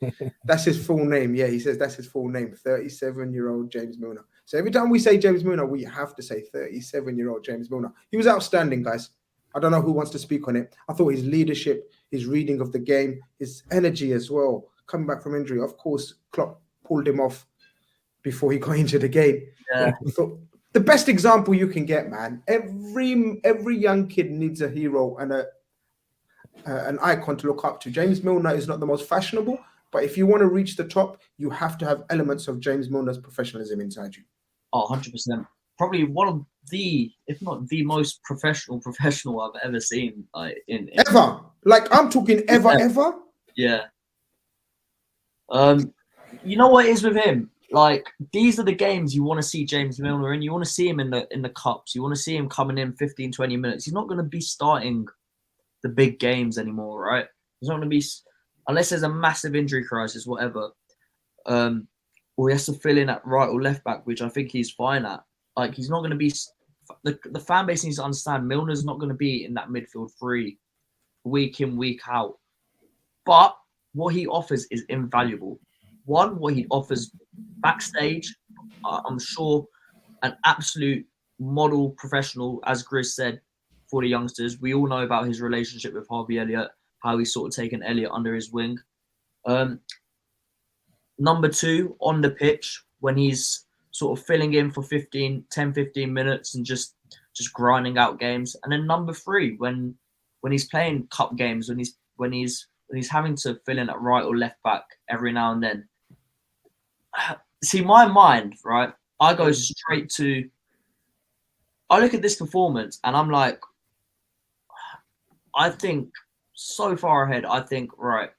That's his full name. Yeah, he says that's his full name, 37-year-old James Milner. So every time we say James Milner, we have to say 37-year-old James Milner. He was outstanding, guys. I don't know who wants to speak on it. I thought his leadership, his reading of the game, his energy as well, coming back from injury. Of course, Klopp pulled him off before he got into the game. Yeah. So the best example you can get, man. Every young kid needs a hero and an icon to look up to. James Milner is not the most fashionable, but if you want to reach the top, you have to have elements of James Milner's professionalism inside you. Oh, 100%. Probably one of the, if not the most professional I've ever seen. Ever. Like, I'm talking ever. Yeah. You know what it is with him? Like, these are the games you want to see James Milner in. You want to see him in the cups. You want to see him coming in 15, 20 minutes. He's not going to be starting the big games anymore, right? He's not going to be, unless there's a massive injury crisis, whatever. Or he has to fill in at right or left back, which I think he's fine at. Like, he's not going to be, the fan base needs to understand Milner's not going to be in that midfield three week in, week out. But what he offers is invaluable. One, what he offers backstage, I'm sure an absolute model professional, as Grizz said, for the youngsters. We all know about his relationship with Harvey Elliott, how he's sort of taken Elliott under his wing. Number two, on the pitch, when he's sort of filling in for 10, 15 minutes and just grinding out games. And then number three, when he's playing cup games, when he's having to fill in at right or left back every now and then. See, my mind, right? I go straight to, I look at this performance and I'm like, I think so far ahead, I think, right,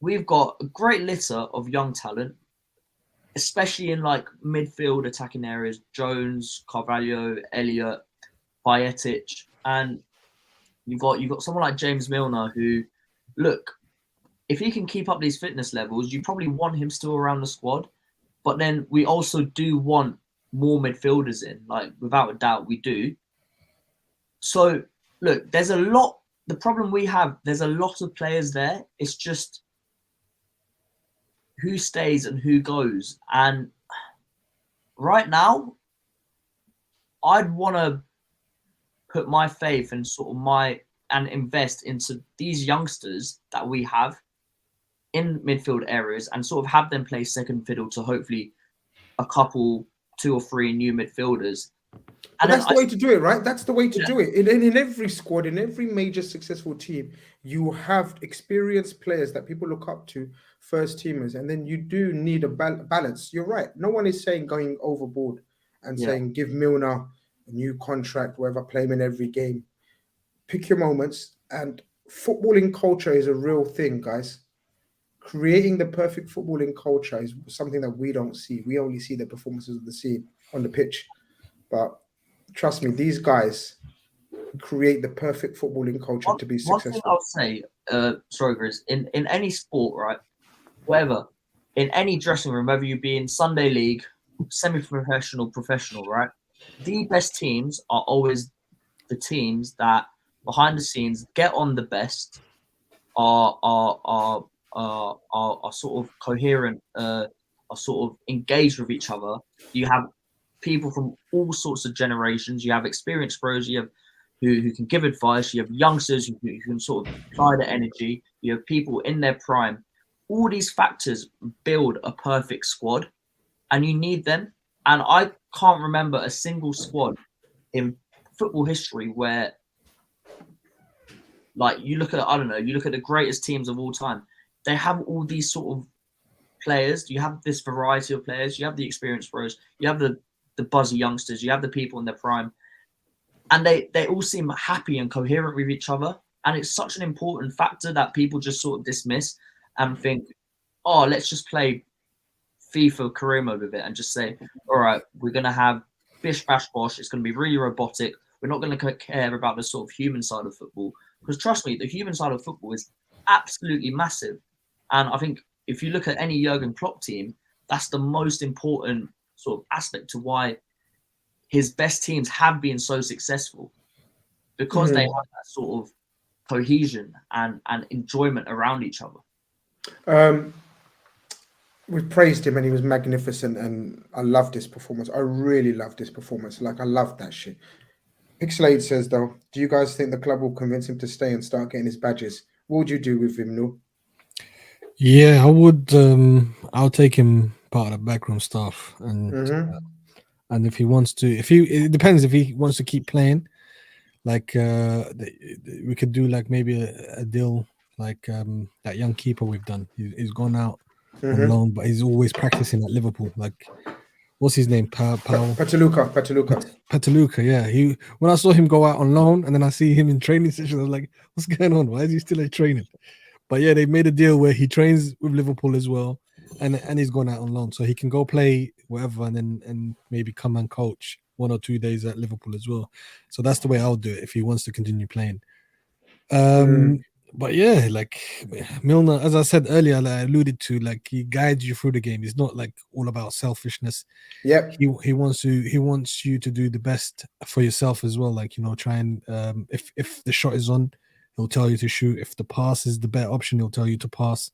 we've got a great litter of young talent, especially in like midfield attacking areas, Jones, Carvalho, Elliott, Bajcetic, and you've got someone like James Milner who, look, if he can keep up these fitness levels, you probably want him still around the squad. But then we also do want more midfielders in, like without a doubt we do. So look, there's a lot, the problem we have, there's a lot of players there. It's just who stays and who goes. And right now, I'd want to put my faith and and invest into these youngsters that we have in midfield areas and sort of have them play second fiddle to hopefully a couple, 2 or 3 new midfielders. And that's the way to do it, right? That's the way to do it. In every squad, in every major successful team, you have experienced players that people look up to, first teamers, and then you do need a balance. You're right. No one is saying going overboard and saying give Milner a new contract, wherever, play him in every game. Pick your moments. And footballing culture is a real thing, guys. Creating the perfect footballing culture is something that we don't see. We only see the performances of the scene on the pitch. But trust me, these guys create the perfect footballing culture to be successful. One thing I'll say, sorry, Grizz, in any sport, right, whatever, in any dressing room, whether you be in Sunday League, semi-professional, professional, right, the best teams are always the teams that behind the scenes get on the best, are sort of coherent, are sort of engaged with each other. You have people from all sorts of generations. You have experienced pros. You have who can give advice. You have youngsters who can sort of apply the energy. You have people in their prime. All these factors build a perfect squad, and you need them. And I can't remember a single squad in football history where, like, you look at, I don't know, you look at the greatest teams of all time. They have all these sort of players. You have this variety of players. You have the experienced pros. You have the buzzy youngsters. You have the people in their prime. and they all seem happy and coherent with each other. And it's such an important factor that people just sort of dismiss and think, oh, let's just play FIFA career mode with it and just say, all right, we're going to have bish, bash, bosh. It's going to be really robotic. We're not going to care about the sort of human side of football. Because trust me, the human side of football is absolutely massive. And I think if you look at any Jurgen Klopp team, that's the most important sort of aspect to why his best teams have been so successful, because they have that sort of cohesion and enjoyment around each other. We praised him and he was magnificent, and I loved this performance. I really loved this performance. Like, I loved that shit. Pixelated says, though, do you guys think the club will convince him to stay and start getting his badges? What would you do with him, No? Yeah, I would. I'll take him part of the backroom staff, and if he wants to, it depends if he wants to keep playing. Like, we could do like maybe a deal like that young keeper we've done. He's gone out on loan, but he's always practicing at Liverpool. Like, what's his name? Pataluka. Yeah. When I saw him go out on loan, and then I see him in training sessions, I was like, what's going on? Why is he still at training? But yeah, they made a deal where he trains with Liverpool as well, and he's gone out on loan, so he can go play wherever, and maybe come and coach 1 or 2 days at Liverpool as well. So that's the way I'll do it if he wants to continue playing. But yeah, like Milner, as I said earlier, like I alluded to, like he guides you through the game. He's not like all about selfishness. Yeah, he wants you to do the best for yourself as well. Like, try and if the shot is on, he'll tell you to shoot. If the pass is the better option, he'll tell you to pass.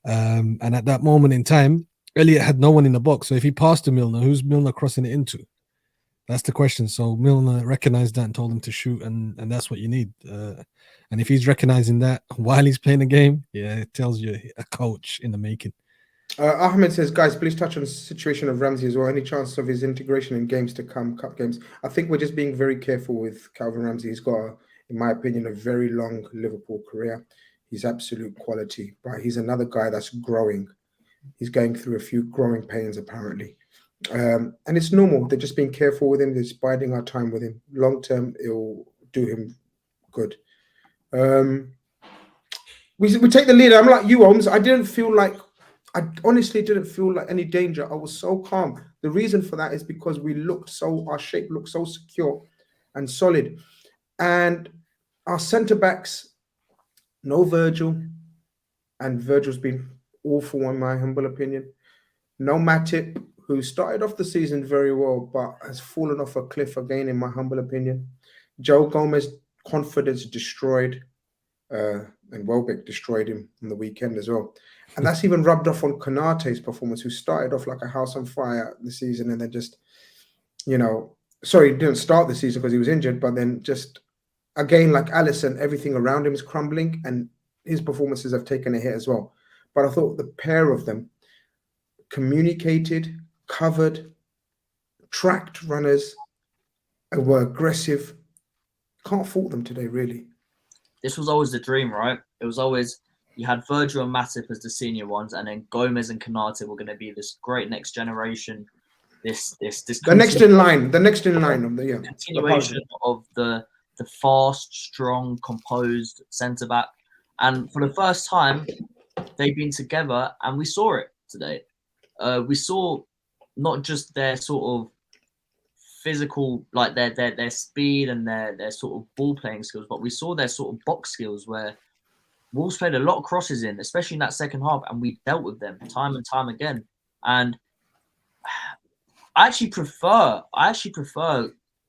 And at that moment in time, Elliott had no one in the box. So if he passed to Milner, who's Milner crossing it into? That's the question. So Milner recognized that and told him to shoot, and that's what you need. And if he's recognizing that while he's playing the game, yeah, it tells you a coach in the making. Ahmed says, guys, please touch on the situation of Ramsey as well. Any chance of his integration in games to come, cup games? I think we're just being very careful with Calvin Ramsey. He's got, in my opinion, a very long Liverpool career. He's absolute quality, but he's another guy that's growing. He's going through a few growing pains, apparently. And it's normal. They're just being careful with him. They're just biding our time with him. Long term, it'll do him good. We take the lead. I'm like you, Holmes. I honestly didn't feel like any danger. I was so calm. The reason for that is because our shape looked so secure and solid. And our centre backs, no Virgil, and Virgil's been awful in my humble opinion. No Matip, who started off the season very well, but has fallen off a cliff again, in my humble opinion. Joe Gomez, confidence destroyed, and Welbeck destroyed him on the weekend as well. And that's even rubbed off on Konate's performance, who started off like a house on fire this season, and then just, sorry, he didn't start the season because he was injured, but then just, again, like Alisson, everything around him is crumbling, and his performances have taken a hit as well. But I thought the pair of them communicated, covered, tracked runners, and were aggressive. Can't fault them today, really. This was always the dream, right? It was always, you had Virgil and Matip as the senior ones, and then Gomez and Konate were going to be this great next generation. This the next in line of the continuation of the fast, strong, composed centre back. And for the first time, they've been together, and we saw it today. We saw not just their sort of physical, like their speed and their sort of ball playing skills, but we saw their sort of box skills, where Wolves played a lot of crosses in, especially in that second half, and we dealt with them time and time again. And I actually prefer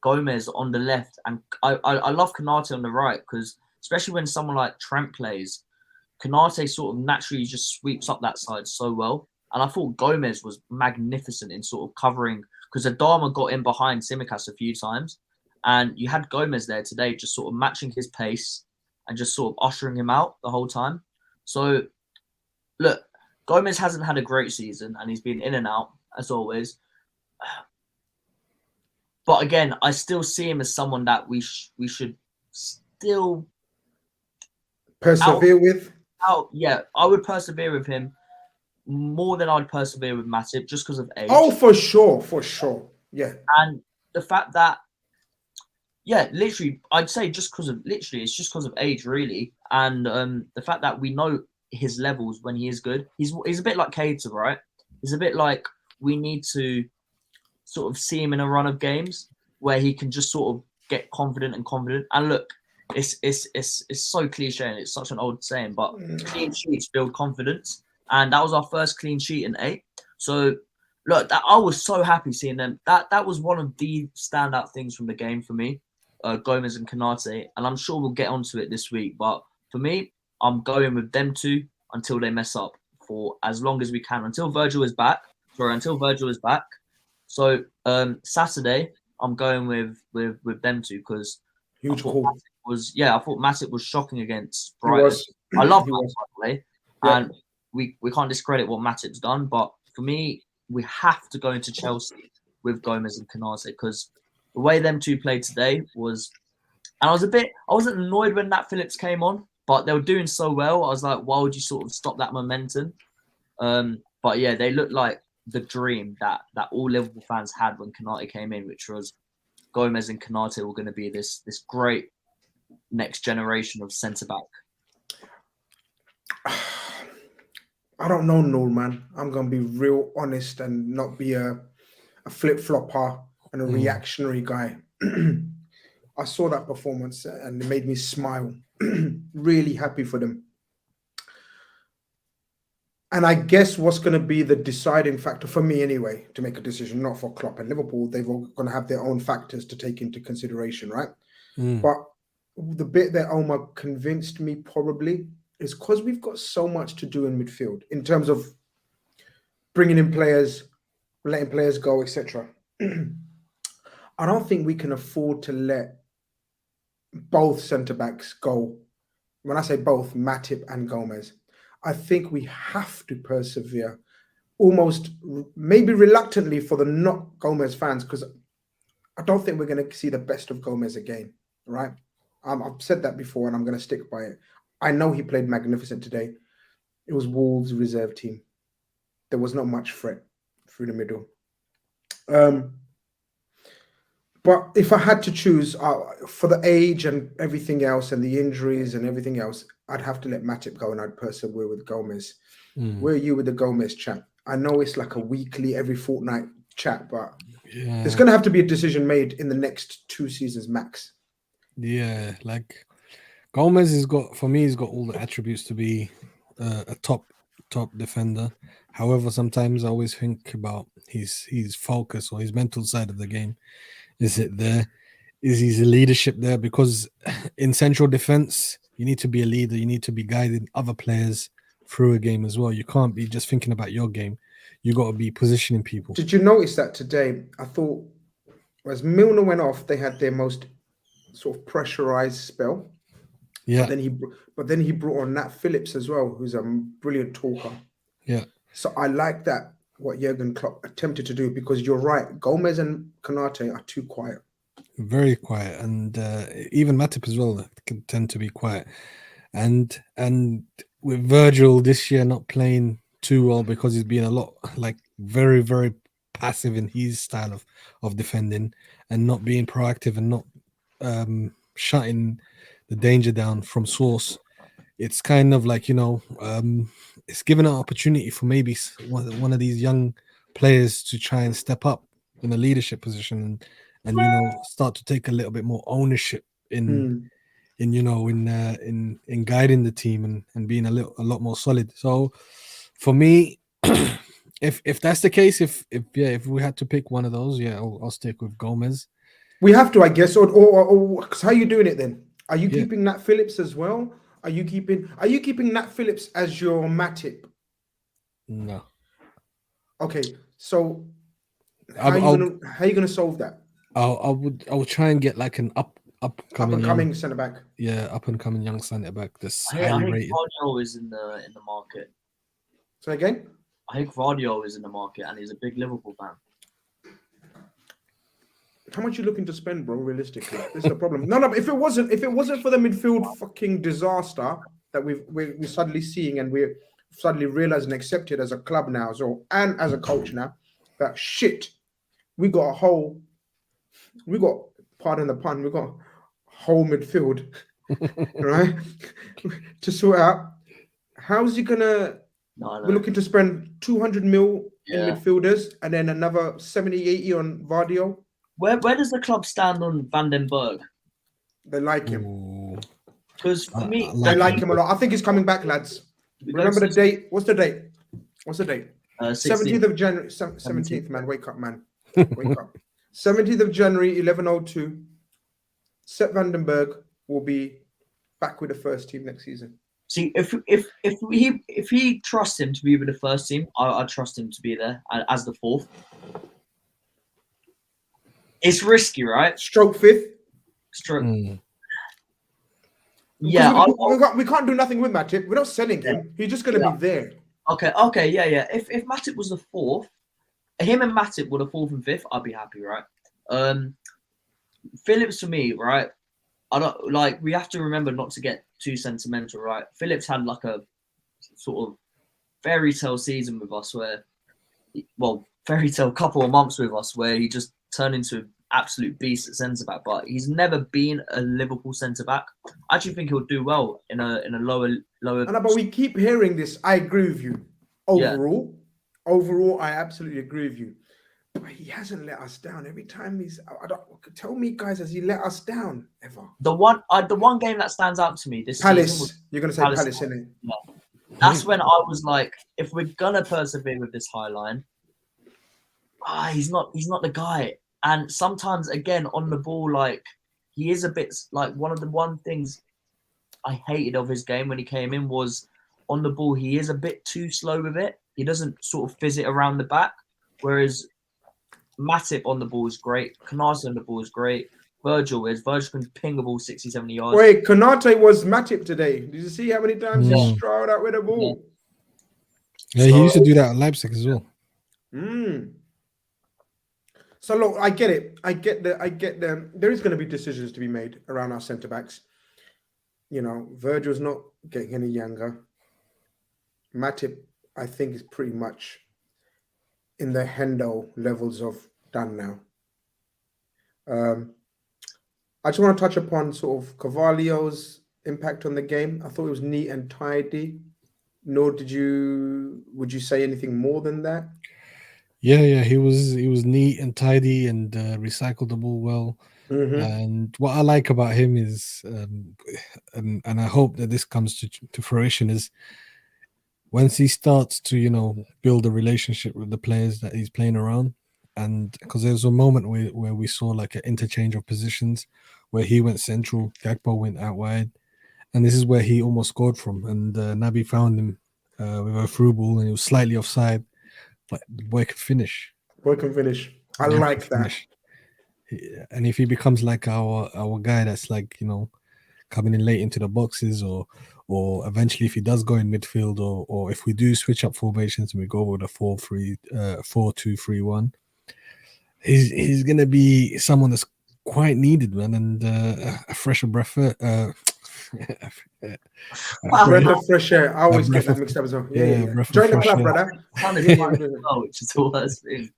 Gomez on the left, and I love Konate on the right, because especially when someone like Trent plays, Konate sort of naturally just sweeps up that side so well. And I thought Gomez was magnificent in sort of covering, because Adama got in behind Tsimikas a few times, and you had Gomez there today just sort of matching his pace and just sort of ushering him out the whole time. So, look, Gomez hasn't had a great season, and he's been in and out, as always. But again, I still see him as someone that we should still persevere with. Yeah, I would persevere with him more than I'd persevere with Matip, just because of age. Oh, for sure. Yeah. And the fact that, Yeah, literally, I'd say just because of it's just because of age, really, and the fact that we know his levels when he is good. He's a bit like Keita, right? He's a bit like we need to sort of see him in a run of games where he can just sort of get confident. And look, it's so cliche and it's such an old saying, but clean sheets build confidence, and that was our first clean sheet in 8. So look, I was so happy seeing them. That was one of the standout things from the game for me. Gomez and Khanage, and I'm sure we'll get onto it this week. But for me, I'm going with them two until they mess up for as long as we can, until Virgil is back. So Saturday, I'm going with them two because huge call. I thought Matip was shocking against Brighton. I love Matip, by the way, and we can't discredit what Matip's done. But for me, we have to go into Chelsea with Gomez and Khanage because the way them two played today was, and I wasn't annoyed when Nat Phillips came on, but they were doing so well. I was like, why would you sort of stop that momentum? But yeah, they looked like the dream that all Liverpool fans had when Khanage came in, which was Gomez and Khanage were going to be this great next generation of centre back. I don't know, Noel, man. I'm going to be real honest and not be a flip-flopper and a reactionary guy. I saw that performance and it made me smile. Really happy for them. And I guess what's going to be the deciding factor for me anyway, to make a decision, not for Klopp and Liverpool, they've all going to have their own factors to take into consideration, right? But the bit that Omar convinced me probably is because we've got so much to do in midfield in terms of bringing in players, letting players go, etc. I don't think we can afford to let both centre-backs go. When I say both, Matip and Gomez, I think we have to persevere, almost maybe reluctantly for the not Gomez fans, because I don't think we're going to see the best of Gomez again, right? I've said that before and I'm going to stick by it. I know he played magnificent today. It was Wolves' reserve team. There was not much threat through the middle. But if I had to choose for the age and everything else and the injuries and everything else, I'd have to let Matip go and I'd persevere with Gomez. Where are you with the Gomez chat? I know it's like a weekly, every fortnight chat, but there's going to have to be a decision made in the next 2 seasons max. Yeah, like Gomez he's got all the attributes to be a top defender. However, sometimes I always think about his focus or his mental side of the game. Is it there? Is his leadership there? Because in central defense, you need to be a leader. You need to be guiding other players through a game as well. You can't be just thinking about your game. You got to be positioning people. Did you notice that today? I thought as Milner went off, they had their most sort of pressurized spell. Yeah. But then he brought on Nat Phillips as well, who's a brilliant talker. Yeah. So I like that, what Jurgen Klopp attempted to do, because you're right. Gomez and Khanage are too quiet. Very quiet. And even Matip as well can tend to be quiet. And with Virgil this year not playing too well because he's been a lot like very, very passive in his style of defending and not being proactive and not shutting the danger down from source. It's kind of like, it's given an opportunity for maybe one of these young players to try and step up in a leadership position and start to take a little bit more ownership in guiding the team and being a lot more solid. So for me, if that's the case, if we had to pick one of those, I'll stick with Gomez. We have to, I guess, or how are you doing it then? Are you keeping Nat Phillips as well? Are you keeping Nat Phillips as your Matip? No. Okay, so how are you gonna solve that? I would try and get like an upcoming centre back. Yeah, up and coming young centre back. That's I think Vardio is in the market. So again, I think Vardio is in the market, and he's a big Liverpool fan. How much you looking to spend, bro? Realistically, this is the problem. No. If it wasn't for the midfield fucking disaster that we're suddenly seeing, and we're suddenly realized and accepted as a club now, and as a coach now, that shit, we got pardon the pun, we've got whole midfield, right, to sort out. How's he gonna? We're looking to spend 200 mil in midfielders and then another 70, 80 on Vardio. Where does the club stand on Van den Berg? They like him. Because for me, they like him a lot. I think he's coming back, lads. Remember the date? What's the date? 17th of January. 17th, man. Wake up, man. Wake up. 17th of January, 11:02. Sepp van den Berg will be back with the first team next season. See, if he trusts him to be with the first team, I trust him to be there as the fourth. It's risky, right? Stroke fifth. Stroke. Yeah, we can't do nothing with Matip. We're not selling him. He's just going to be there. Okay, yeah. If Matip was the fourth, him and Matip were the fourth and fifth, I'd be happy, right? Phillips, for me, right? I don't like. We have to remember not to get too sentimental, right? Phillips had like a sort of fairy tale season with us, fairy tale couple of months with us, where he just turned into an absolute beast at centre back. But he's never been a Liverpool centre back. I actually think he'll do well in a lower. But we keep hearing this. I agree with you. Overall, I absolutely agree with you. But he hasn't let us down. Every time tell me, guys, has he let us down ever? The one game that stands out to me this Palace. season You're gonna say Palace, isn't it? Yeah. That's when I was like, if we're gonna persevere with this high line, he's not the guy. And sometimes, again, on the ball, like he is a bit like one things I hated of his game when he came in was on the ball. He is a bit too slow with it. He doesn't sort of fizz it around the back, whereas Matip on the ball is great. Khanage on the ball is great. Virgil can ping a ball 60, 70 yards. Wait, Konate was Matip today. Did you see how many times he strolled out with the ball? Yeah, he used to do that at Leipzig as well. So look, I get it. I get them. There is going to be decisions to be made around our centre backs. You know, Virgil's not getting any younger. Matip, I think, is pretty much in the Hendo levels of done now. I just want to touch upon sort of Carvalho's impact on the game. I thought it was neat and tidy. Nor would you say anything more than that? Yeah, he was neat and tidy and recycled the ball well. And what I like about him is, and I hope that this comes to fruition, is once he starts to build a relationship with the players that he's playing around, and because there's a moment where we saw like an interchange of positions where he went central, Gakpo went out wide, and this is where he almost scored from, and Naby found him with a through ball and he was slightly offside, but the boy can finish. I like that. And if he becomes like our guy that's like coming in late into the boxes, or eventually if he does go in midfield, or if we do switch up formations and we go with a 4-2-3-1, he's gonna be someone that's quite needed, man, and a fresher breath. Breath of fresh air. I always get that mixed up as well. Yeah. Join the club, brother. Which is the worst thing.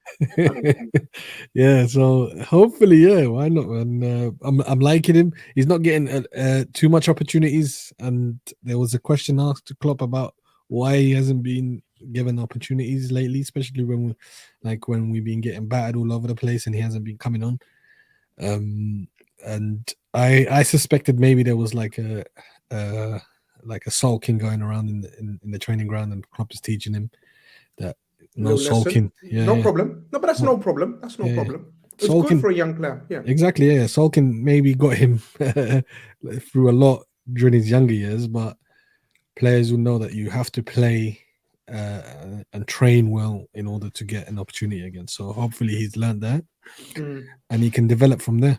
Yeah, so hopefully, why not? And I'm liking him. He's not getting too much opportunities, and there was a question asked to Klopp about why he hasn't been given opportunities lately, especially when we've been getting battered all over the place and he hasn't been coming on. And I suspected maybe there was like a sulking going around in the training ground, and Klopp is teaching him that no sulking. No problem. No, but that's no problem. That's no problem. It's sulking, good for a young player. Yeah, exactly. Yeah, sulking maybe got him through a lot during his younger years, but players will know that you have to play and train well in order to get an opportunity again. So hopefully he's learned that, and he can develop from there.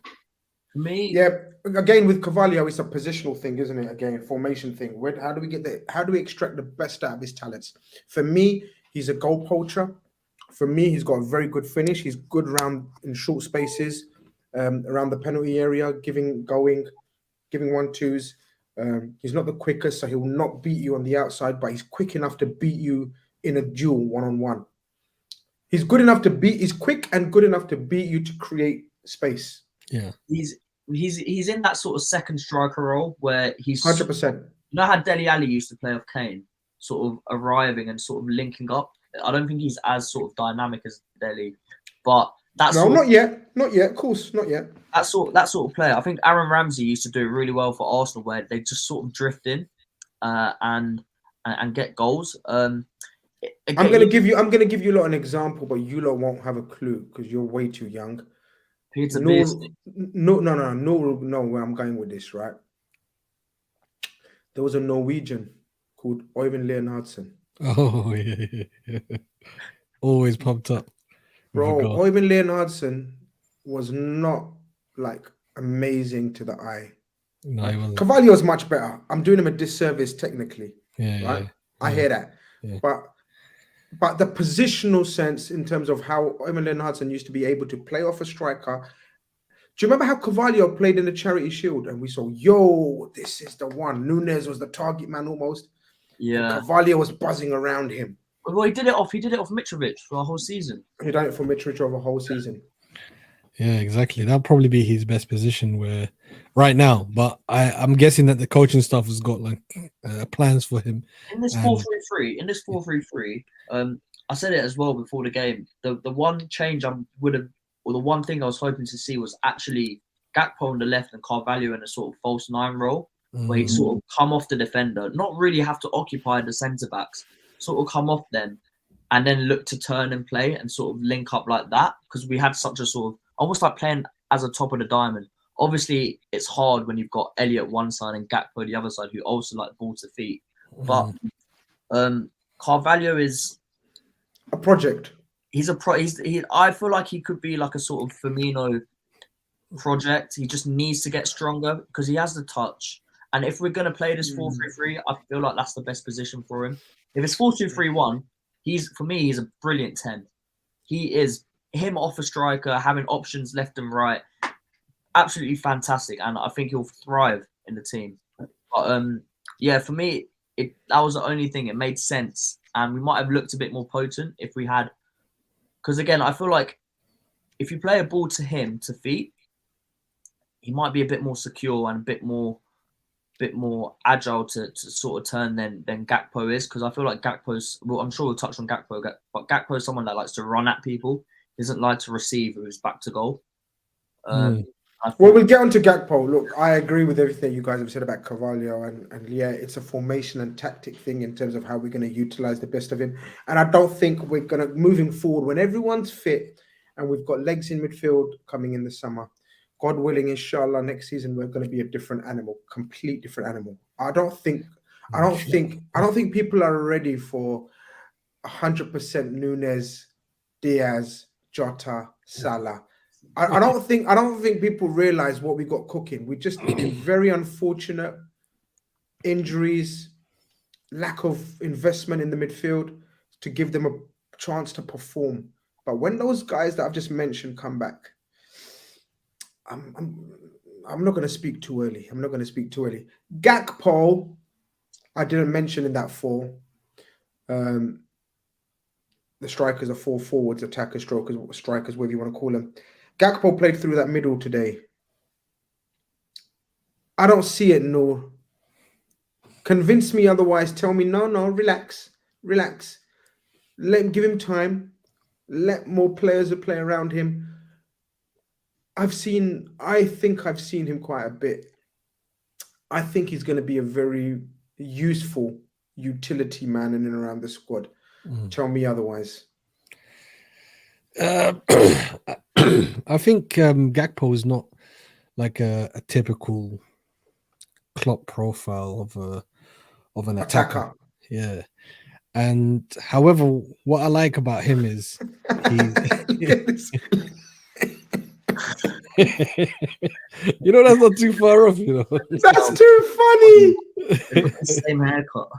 For me, yeah. Again, with Carvalho, it's a positional thing, isn't it? Again, a formation thing. How do we extract the best out of his talents? For me, he's a goal poacher. For me, he's got a very good finish. He's good around in short spaces, around the penalty area, giving 1-2s. He's not the quickest, so he will not beat you on the outside, but he's quick enough to beat you in a duel 1-on-1. He's quick and good enough to beat you to create space. Yeah. He's in that sort of second striker role where he's 100%. You know how Dele Alli used to play off Kane, sort of arriving and sort of linking up. I don't think he's as sort of dynamic as Dele, but that's not yet. Of course, not yet. That sort of player. I think Aaron Ramsey used to do really well for Arsenal, where they just sort of drift in and get goals. Again, I'm gonna give you a lot an example, but you lot won't have a clue because you're way too young. Peter no, where I'm going with this, right? There was a Norwegian called Øyvind Leonardsen. Oh, yeah. Always popped up. Bro, Øyvind Leonardsen was not like amazing to the eye. No, he wasn't. Carvalho is much better. I'm doing him a disservice technically. Yeah, right? Yeah. I hear that. Yeah. But the positional sense in terms of how Øyvind Leonardsen used to be able to play off a striker. Do you remember how Carvalho played in the Charity Shield and we saw, this is the one. Núñez was the target man almost. Yeah. And Carvalho was buzzing around him. Well, he did it off Mitrovic for a whole season. He done it for Mitrovic over a whole season. Yeah, exactly. That'll probably be his best position right now. But I'm guessing that the coaching staff has got like plans for him. In this 4-3-3, I said it as well before the game. The one change the one thing I was hoping to see was actually Gakpo on the left and Carvalho in a sort of false nine role, where he'd sort of come off the defender, not really have to occupy the centre backs, sort of come off them, and then look to turn and play and sort of link up like that, because we had such a sort of almost like playing as a top of the diamond. Obviously, it's hard when you've got Elliott one side and Gakpo the other side, who also like ball to feet. But Carvalho is a project. I feel like he could be like a sort of Firmino project. He just needs to get stronger because he has the touch. And if we're going to play this 4-3-3, I feel like that's the best position for him. If it's 4-2-3-1, he's a brilliant 10. He is him off a striker, having options left and right. Absolutely fantastic. And I think he'll thrive in the team. But for me, that was the only thing. It made sense. And we might have looked a bit more potent if we had. Because again, I feel like if you play a ball to him to feet, he might be a bit more secure and a bit more agile to sort of turn than Gakpo is. Because I feel like Gakpo's, well, I'm sure we'll touch on Gakpo, but Gakpo is someone that likes to run at people. He doesn't like to receive who's back to goal. Well, we'll get on to Gakpo. Look, I agree with everything you guys have said about Carvalho, and yeah, it's a formation and tactic thing in terms of how we're going to utilize the best of him. And I don't think we're going to, moving forward, when everyone's fit and we've got legs in midfield coming in the summer, God willing, inshallah, next season we're going to be a different animal, complete different animal. I don't think people are ready for 100% Núñez, Diaz, Jota, Salah. I don't think people realize what we got cooking. We just very unfortunate injuries, lack of investment in the midfield to give them a chance to perform. But when those guys that I've just mentioned come back, I'm not going to speak too early. Gakpo, I didn't mention in that four. The strikers are 4 forwards, attackers, strikers, whatever you want to call them. Gakpo played through that middle today. I don't see it, no. Convince me otherwise. Tell me, no, relax. Give him time. Let more players play around him. I think I've seen him quite a bit. I think he's going to be a very useful utility man in and around the squad. Tell me otherwise. I think Gakpo is not like a typical Klopp profile of an attacker. Yeah. And however, what I like about him is you know, that's not too far off, you know. That's too funny. The same haircut.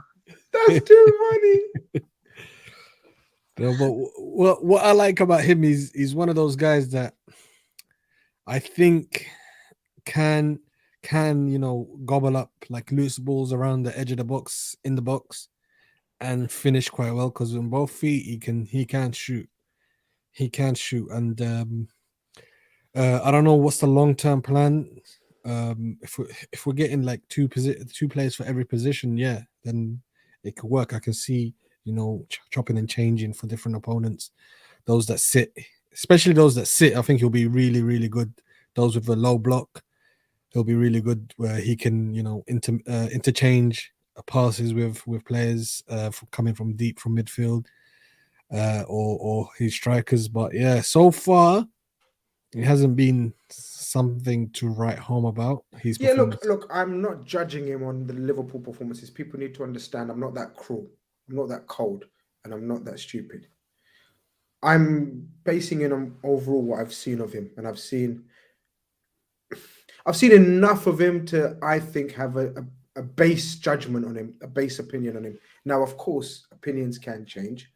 That's too funny. No, but what I like about him is he's one of those guys that I think can gobble up like loose balls around the edge of the box, in the box, and finish quite well, because on both feet he can shoot. And I don't know what's the long-term plan. If we're getting like two players for every position, yeah, then it could work. I can see, chopping and changing for different opponents. Those that sit, especially those that sit, I think he'll be really, really good. Those with a low block, he'll be really good where he can, interchange passes with players coming from deep from midfield, or his strikers. But yeah, so far it hasn't been something to write home about. His Yeah, performance. look, I'm not judging him on the Liverpool performances. People need to understand I'm not that cruel, I'm not that cold, and I'm not that stupid. I'm basing it on overall what I've seen of him, and I've seen enough of him to, I think, have a base judgment on him, a base opinion on him. Now, of course, opinions can change.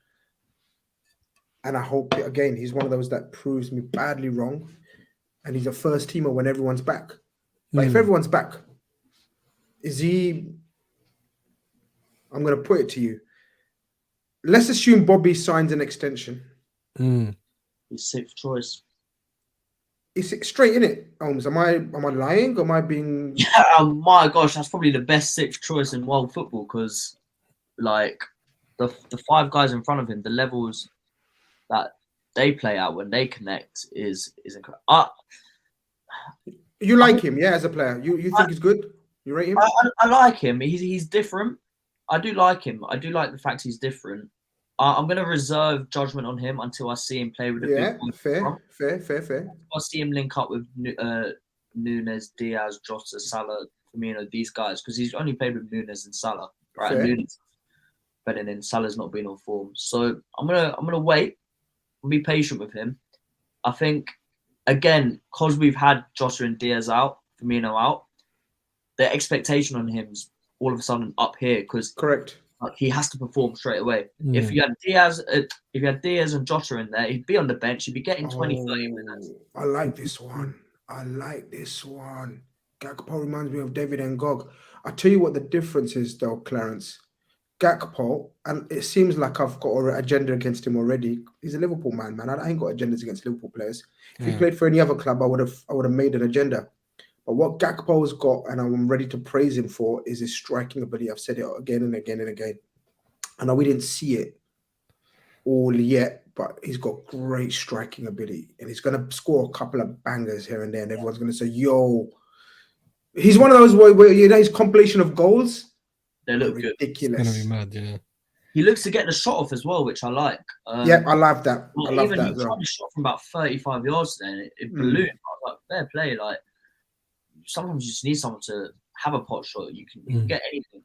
And I hope, again, he's one of those that proves me badly wrong. And he's a first teamer when everyone's back. But if everyone's back, is he... I'm going to put it to you. Let's assume Bobby signs an extension. His sixth choice. It's straight in it, Holmes. Am I lying? Or am I being? Yeah, oh my gosh, that's probably the best sixth choice in world football because, like, the five guys in front of him, the levels that they play at when they connect is incredible. You like him, yeah, as a player. You think he's good? You rate him? I like him. He's different. I do like him. I do like the fact he's different. I'm going to reserve judgment on him until I see him play with a big boy. Fair. I see him link up with Nunes, Diaz, Jota, Salah, Firmino, these guys, because he's only played with Nunes and Salah, right? And Nunes bedding in. Salah's not been on form, so I'm gonna wait and be patient with him. I think again, because we've had Jota and Diaz out, Firmino out, the expectation on him's all of a sudden up here because correct. He has to perform straight away. If you had Diaz and Jota in there, he'd be on the bench. He'd be getting 20, 30 minutes. I like this one. Gakpo reminds me of David Ngog. I'll tell you what the difference is, though, Clarence. Gakpo, and it seems like I've got an agenda against him already. He's a Liverpool man. I ain't got agendas against Liverpool players. If he played for any other club, I would have made an agenda. But what Gakpo's got, and I'm ready to praise him for, is his striking ability. I've said it again and again and again. I know we didn't see it all yet, but he's got great striking ability. And he's going to score a couple of bangers here and there. And everyone's going to say, yo, he's one of those where his compilation of goals, they look ridiculous. It's going to be mad, yeah. He looks to get the shot off as well, which I like. Yeah, I love that. He tried a shot from about 35 yards today, and it ballooned. I was like, fair play. Like, sometimes you just need someone to have a pot shot. You can get anything.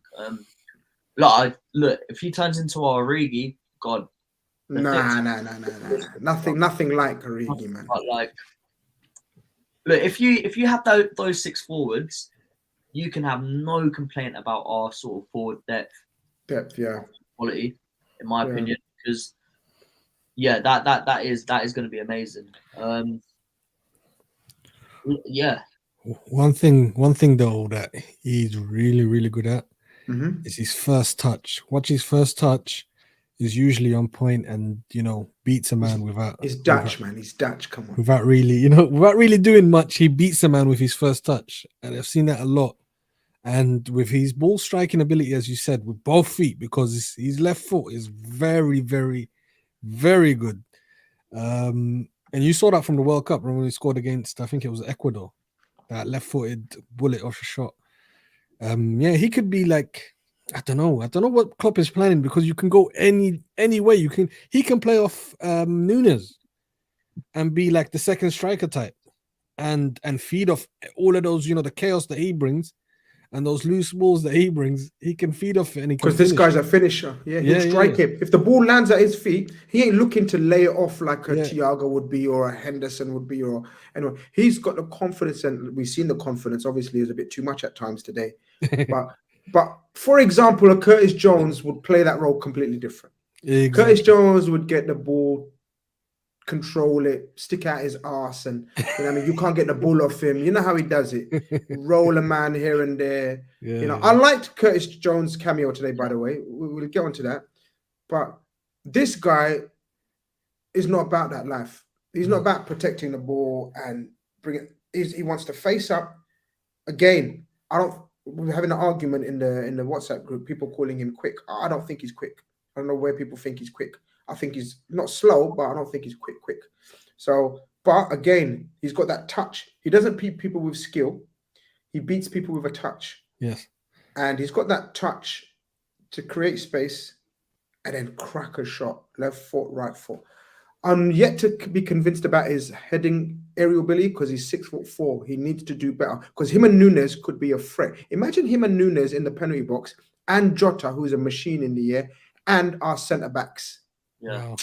Look, if he turns into our Origi, God. Nah. Nothing like Origi, man. But like, look, if you have those six forwards, you can have no complaint about our sort of forward depth, quality, in my opinion. Because that is going to be amazing. One thing though that he's really, really good at is his first touch. Watch his first touch is usually on point and beats a man without. He's Dutch, man. He's Dutch. Come on. Without really doing much, he beats a man with his first touch, and I've seen that a lot. And with his ball striking ability, as you said, with both feet, because his left foot is very, very, very good. And you saw that from the World Cup when we scored against, I think it was Ecuador. That left-footed bullet off a shot. He could be like, I don't know what Klopp is planning, because you can go any way. He can play off Nunes and be like the second striker type, and feed off all of those, the chaos that he brings and those loose balls that he brings. He can feed off it, because this guy's a finisher. He'll strike it. If the ball lands at his feet, he ain't looking to lay it off like a Thiago would be, or a Henderson would be, or anyone. He's got the confidence, and we've seen the confidence. Obviously, is a bit too much at times today. But for example, a Curtis Jones would play that role completely different. Exactly. Curtis Jones would get the ball, control it, stick out his arse, and you can't get the ball off him. You know how he does it. Roll a man here and there. I liked Curtis Jones' cameo today, by the way. We'll get onto that. But this guy is not about that life. He's not about protecting the ball and bring it. He wants to face up. Again, we're having an argument in the WhatsApp group. People calling him quick. I don't think he's quick. I don't know where people think he's quick. I think he's not slow, but I don't think he's quick. So, but again, he's got that touch. He doesn't beat people with skill. He beats people with a touch. Yes. And he's got that touch to create space and then crack a shot, left foot, right foot. I'm yet to be convinced about his heading aerial ability because he's 6'4". He needs to do better because him and Nunes could be a threat. Imagine him and Nunes in the penalty box and Jota, who's a machine in the air, and our centre backs. Yeah. Wow.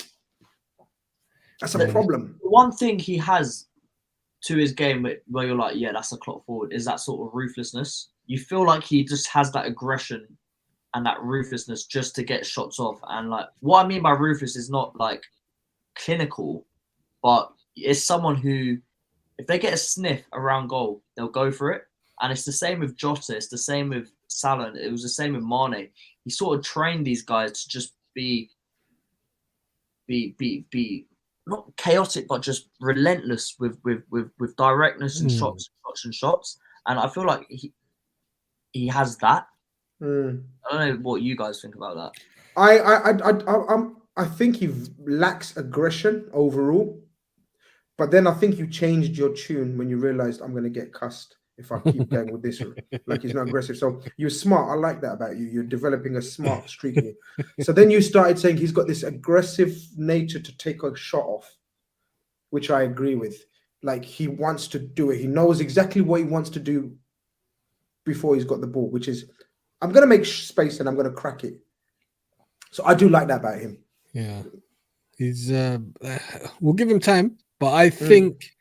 That's a problem. One thing he has to his game where you're like, yeah, that's a clock forward, is that sort of ruthlessness. You feel like he just has that aggression and that ruthlessness just to get shots off. And like, what I mean by ruthless is not like clinical, but it's someone who, if they get a sniff around goal, they'll go for it. And it's the same with Jota, it's the same with Salah, it was the same with Mane. He sort of trained these guys to just be not chaotic, but just relentless with directness and shots. And I feel like he has that. I don't know what you guys think about that. I think he lacks aggression overall, but then I think you changed your tune when you realized I'm going to get cussed if I keep going with this. Like, he's not aggressive. So you're smart. I like that about you. You're developing a smart streak in you. So then you started saying he's got this aggressive nature to take a shot off, which I agree with. Like, he wants to do it. He knows exactly what he wants to do before he's got the ball, which is, I'm going to make space and I'm going to crack it. So I do like that about him. Yeah. He's we'll give him time, but I think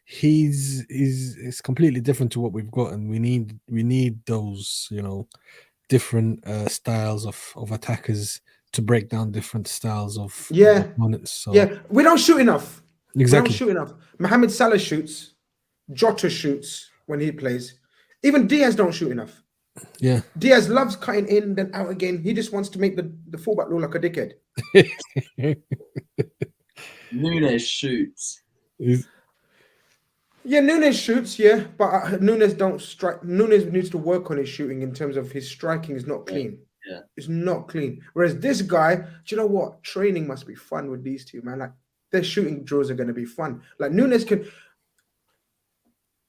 it's completely different to what we've got, and we need those, different styles of attackers to break down different styles of opponents. So we don't shoot enough. Exactly. We don't shoot enough. Mohamed Salah shoots, Jota shoots when he plays. Even Diaz don't shoot enough. Yeah. Diaz loves cutting in, then out again. He just wants to make the fullback look like a dickhead. Nunes shoots. Yeah, Nunes shoots, but Nunes don't strike. Nunes needs to work on his shooting in terms of his striking is not clean. Yeah. It's not clean. Whereas this guy, do you know what? Training must be fun with these two, man. Like, their shooting drills are going to be fun. Like, Nunes can...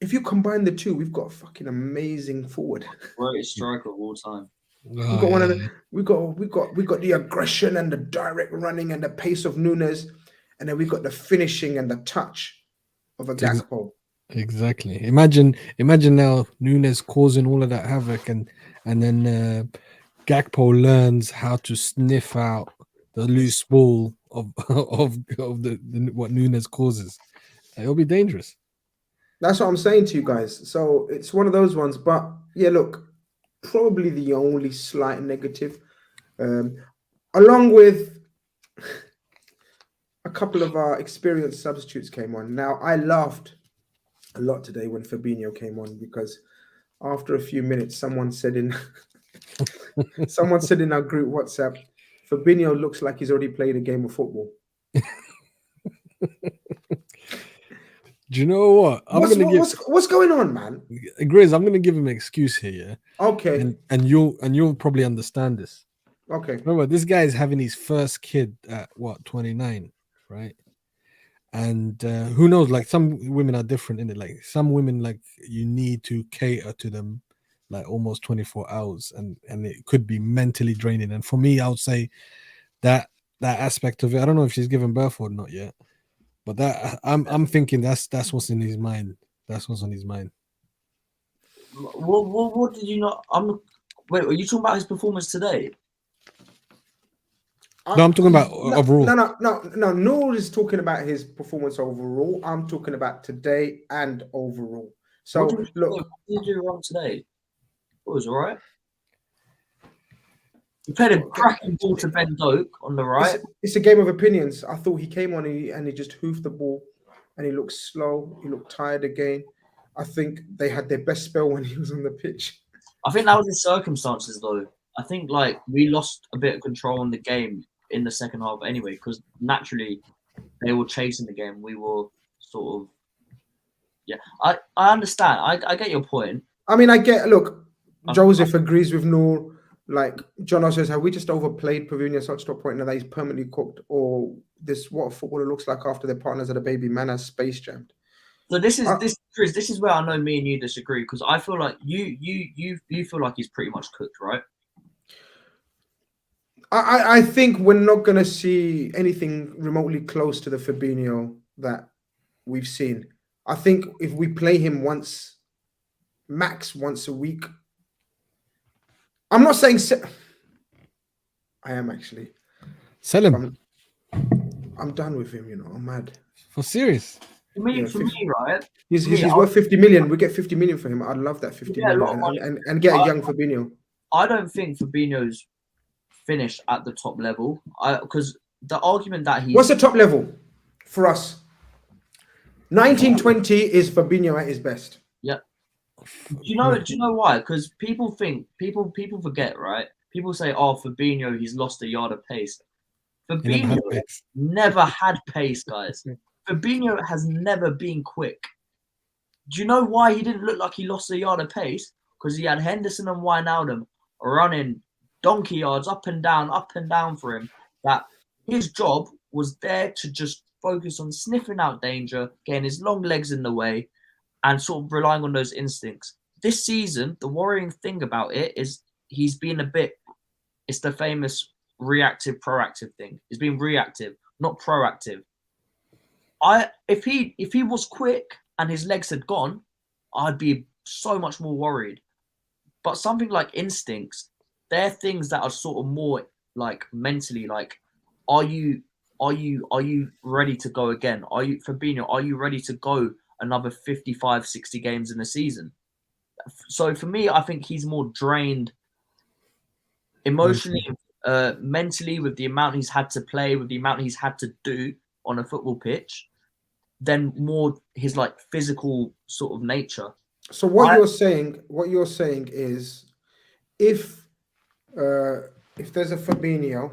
If you combine the two, we've got a fucking amazing forward. Greatest striker of all time. We've got one of the, we got the aggression and the direct running and the pace of Nunes, and then we got the finishing and the touch of a Gakpo. Exactly. Imagine now Nunes causing all of that havoc, and then Gakpo learns how to sniff out the loose ball of the what Nunes causes. It'll be dangerous. That's what I'm saying to you guys. So it's one of those ones. But yeah, look, probably the only slight negative, along with a couple of our experienced substitutes came on. Now, I laughed a lot today when Fabinho came on, because after a few minutes, someone said in our group WhatsApp, Fabinho looks like he's already played a game of football. Do you know what? What's going on, man? Grizz, I'm going to give him an excuse here. Yeah? Okay. And you'll probably understand this. Okay. Remember, this guy is having his first kid at 29, right? And who knows? Like, some women are different in it. Like, some women, like, you need to cater to them like almost 24 hours, and it could be mentally draining. And for me, I would say that aspect of it. I don't know if she's given birth or not yet. But that I'm thinking that's what's in his mind. That's what's on his mind. What did you not? Wait, are you talking about his performance today? No, I'm talking about overall. No. Noor is talking about his performance overall. I'm talking about today and overall. So what did you do wrong today? It was all right. He played a cracking ball to Ben Doak on the right. It's a game of opinions. I thought he came on and he just hoofed the ball, and he looked slow. He looked tired again. I think they had their best spell when he was on the pitch. I think that was the circumstances, though. I think, like, we lost a bit of control in the game in the second half anyway, because naturally they were chasing the game. We were sort of Yeah, I understand. I get your point. I mean, look, Joseph agrees with Noor. Like, John says, have we just overplayed Pavilion such to a point now that he's permanently cooked? Or this what a footballer looks like after their partners had a baby? Man has space jammed. So this is where I know me and you disagree, because I feel like you feel like he's pretty much cooked, right? I think we're not going to see anything remotely close to the Fabinho that we've seen. I think if we play him max once a week, I'm not saying I am actually. Sell him. I'm done with him, I'm mad. For serious? For me, right? He's worth 50 million. We get 50 million for him. I'd love that 50 million and get a young Fabinho. I don't think Fabinho's finished at the top level. Because the argument that what's the top level for us? 1920 is Fabinho at his best. Yeah. Do you know why? Because people forget, right? People say, "Oh, Fabinho, he's lost a yard of pace." Fabinho never had pace, guys. Fabinho has never been quick. Do you know why he didn't look like he lost a yard of pace? Because he had Henderson and Wijnaldum running donkey yards up and down for him. That his job was there to just focus on sniffing out danger, getting his long legs in the way, and sort of relying on those instincts. This season, the worrying thing about it is he's been it's the famous reactive, proactive thing. He's been reactive, not proactive. If he was quick and his legs had gone, I'd be so much more worried. But something like instincts, they're things that are sort of more like mentally, like, are you ready to go again? Fabinho, are you ready to go another 55, 60 games in a season? So for me, I think he's more drained emotionally, mentally, with the amount he's had to play, with the amount he's had to do on a football pitch, than more his like physical sort of nature. So what you're saying is, if there's a Fabinho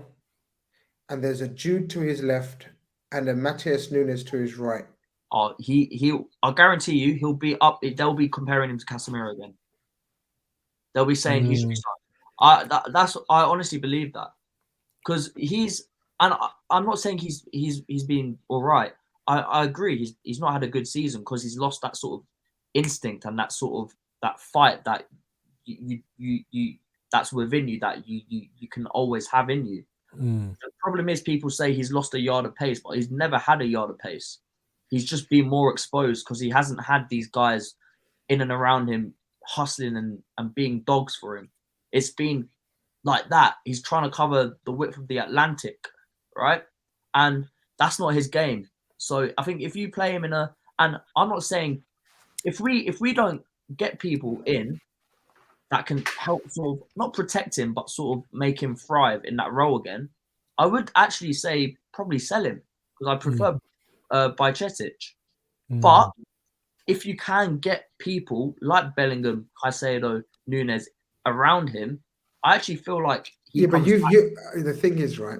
and there's a Jude to his left and a Matheus Nunes to his right, I guarantee you he'll be up. They'll be comparing him to Casemiro again. They'll be saying he should be starting. I honestly believe that, because I'm not saying he's been all right. I agree he's not had a good season because he's lost that sort of instinct and that sort of that fight that you that's within you, that you can always have in you. The problem is people say he's lost a yard of pace, but he's never had a yard of pace. He's just been more exposed because he hasn't had these guys in and around him hustling and being dogs for him. It's been like that. He's trying to cover the width of the Atlantic, right? And that's not his game. So I think if you play him and I'm not saying if we don't get people in that can help sort of not protect him, but sort of make him thrive in that role again, I would actually say probably sell him, because I prefer Bajcetic. But if you can get people like Bellingham, Caicedo, Nunes around him, I actually feel like the thing is, right,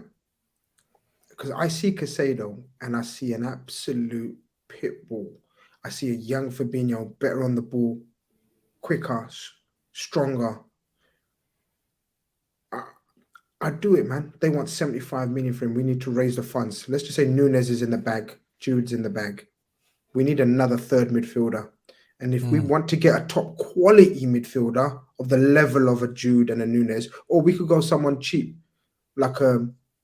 because I see Caicedo and I see an absolute pit bull. I see a young Fabinho, better on the ball, quicker, stronger. I'd do it, man. They want 75 million for him. We need to raise the funds. Let's just say Nunes is in the bag, Jude's in the bag. We need another third midfielder. And if we want to get a top quality midfielder of the level of a Jude and a Nunes, or we could go someone cheap, like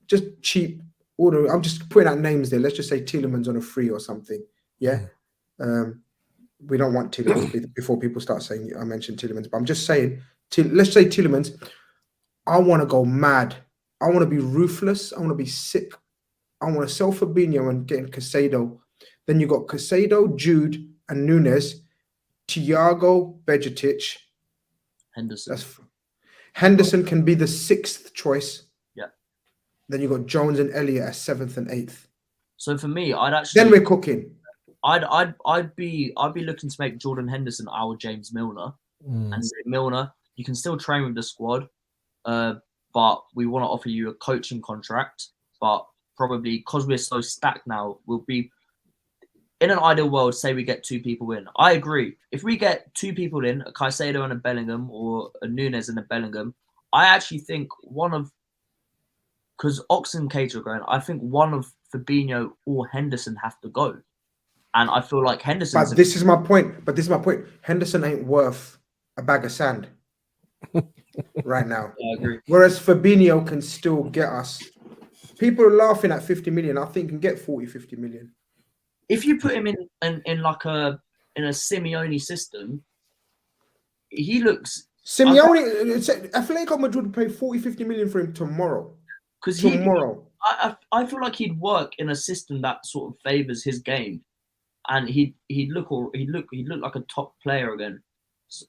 just cheap order. I'm just putting out names there. Let's just say Tielemans on a free or something. Yeah. We don't want Tielemans before people start saying I mentioned Tielemans, but I'm just saying, let's say Tielemans. I want to go mad. I want to be ruthless. I want to be sick. I want to sell Fabinho and get in Caicedo. Then you got Caicedo, Jude, and Nunes, Thiago, Bajcetic, Henderson. Henderson can be the 6th choice. Yeah. Then you got Jones and Elliott as 7th and 8th. So for me, I'd actually. Then we're cooking. I'd be looking to make Jordan Henderson our James Milner, and say, Milner, you can still train with the squad, but we want to offer you a coaching contract. But probably because we're so stacked now, in an ideal world, say we get 2 people in. I agree. If we get 2 people in, a Caicedo and a Bellingham, or a Nunes and a Bellingham, I actually think because Ox and Keita are going, I think one of Fabinho or Henderson have to go. And I feel like Henderson. But this is my point. Henderson ain't worth a bag of sand right now. I agree. Whereas Fabinho can still get us. People are laughing at 50 million. I think he can get 40, 50 million. If you put him in like a Simeone system, he looks. Simeone, Atletico Madrid would pay 40, 50 million for him tomorrow. Because I feel like he'd work in a system that sort of favors his game, and he'd look like a top player again. So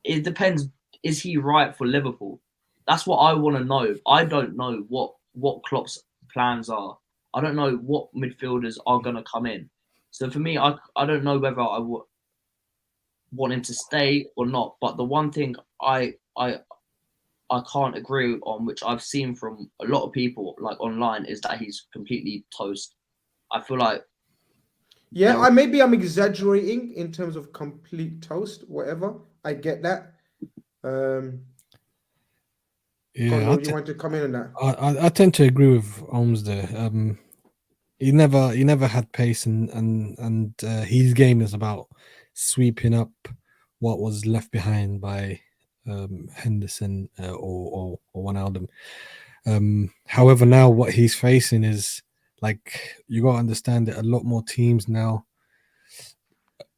it depends. Is he right for Liverpool? That's what I want to know. I don't know what Klopp's plans are. I don't know what midfielders are going to come in. So for me, I don't know whether I would want him to stay or not. But the one thing I can't agree on, which I've seen from a lot of people like online, is that he's completely toast. I feel like maybe I'm exaggerating in terms of complete toast, whatever. I get that. Yeah, you want to come in on that? I tend to agree with Holmes there. He never had pace, and his game is about sweeping up what was left behind by Henderson or Wijnaldum. However, now what he's facing is, like, you got to understand that a lot more teams now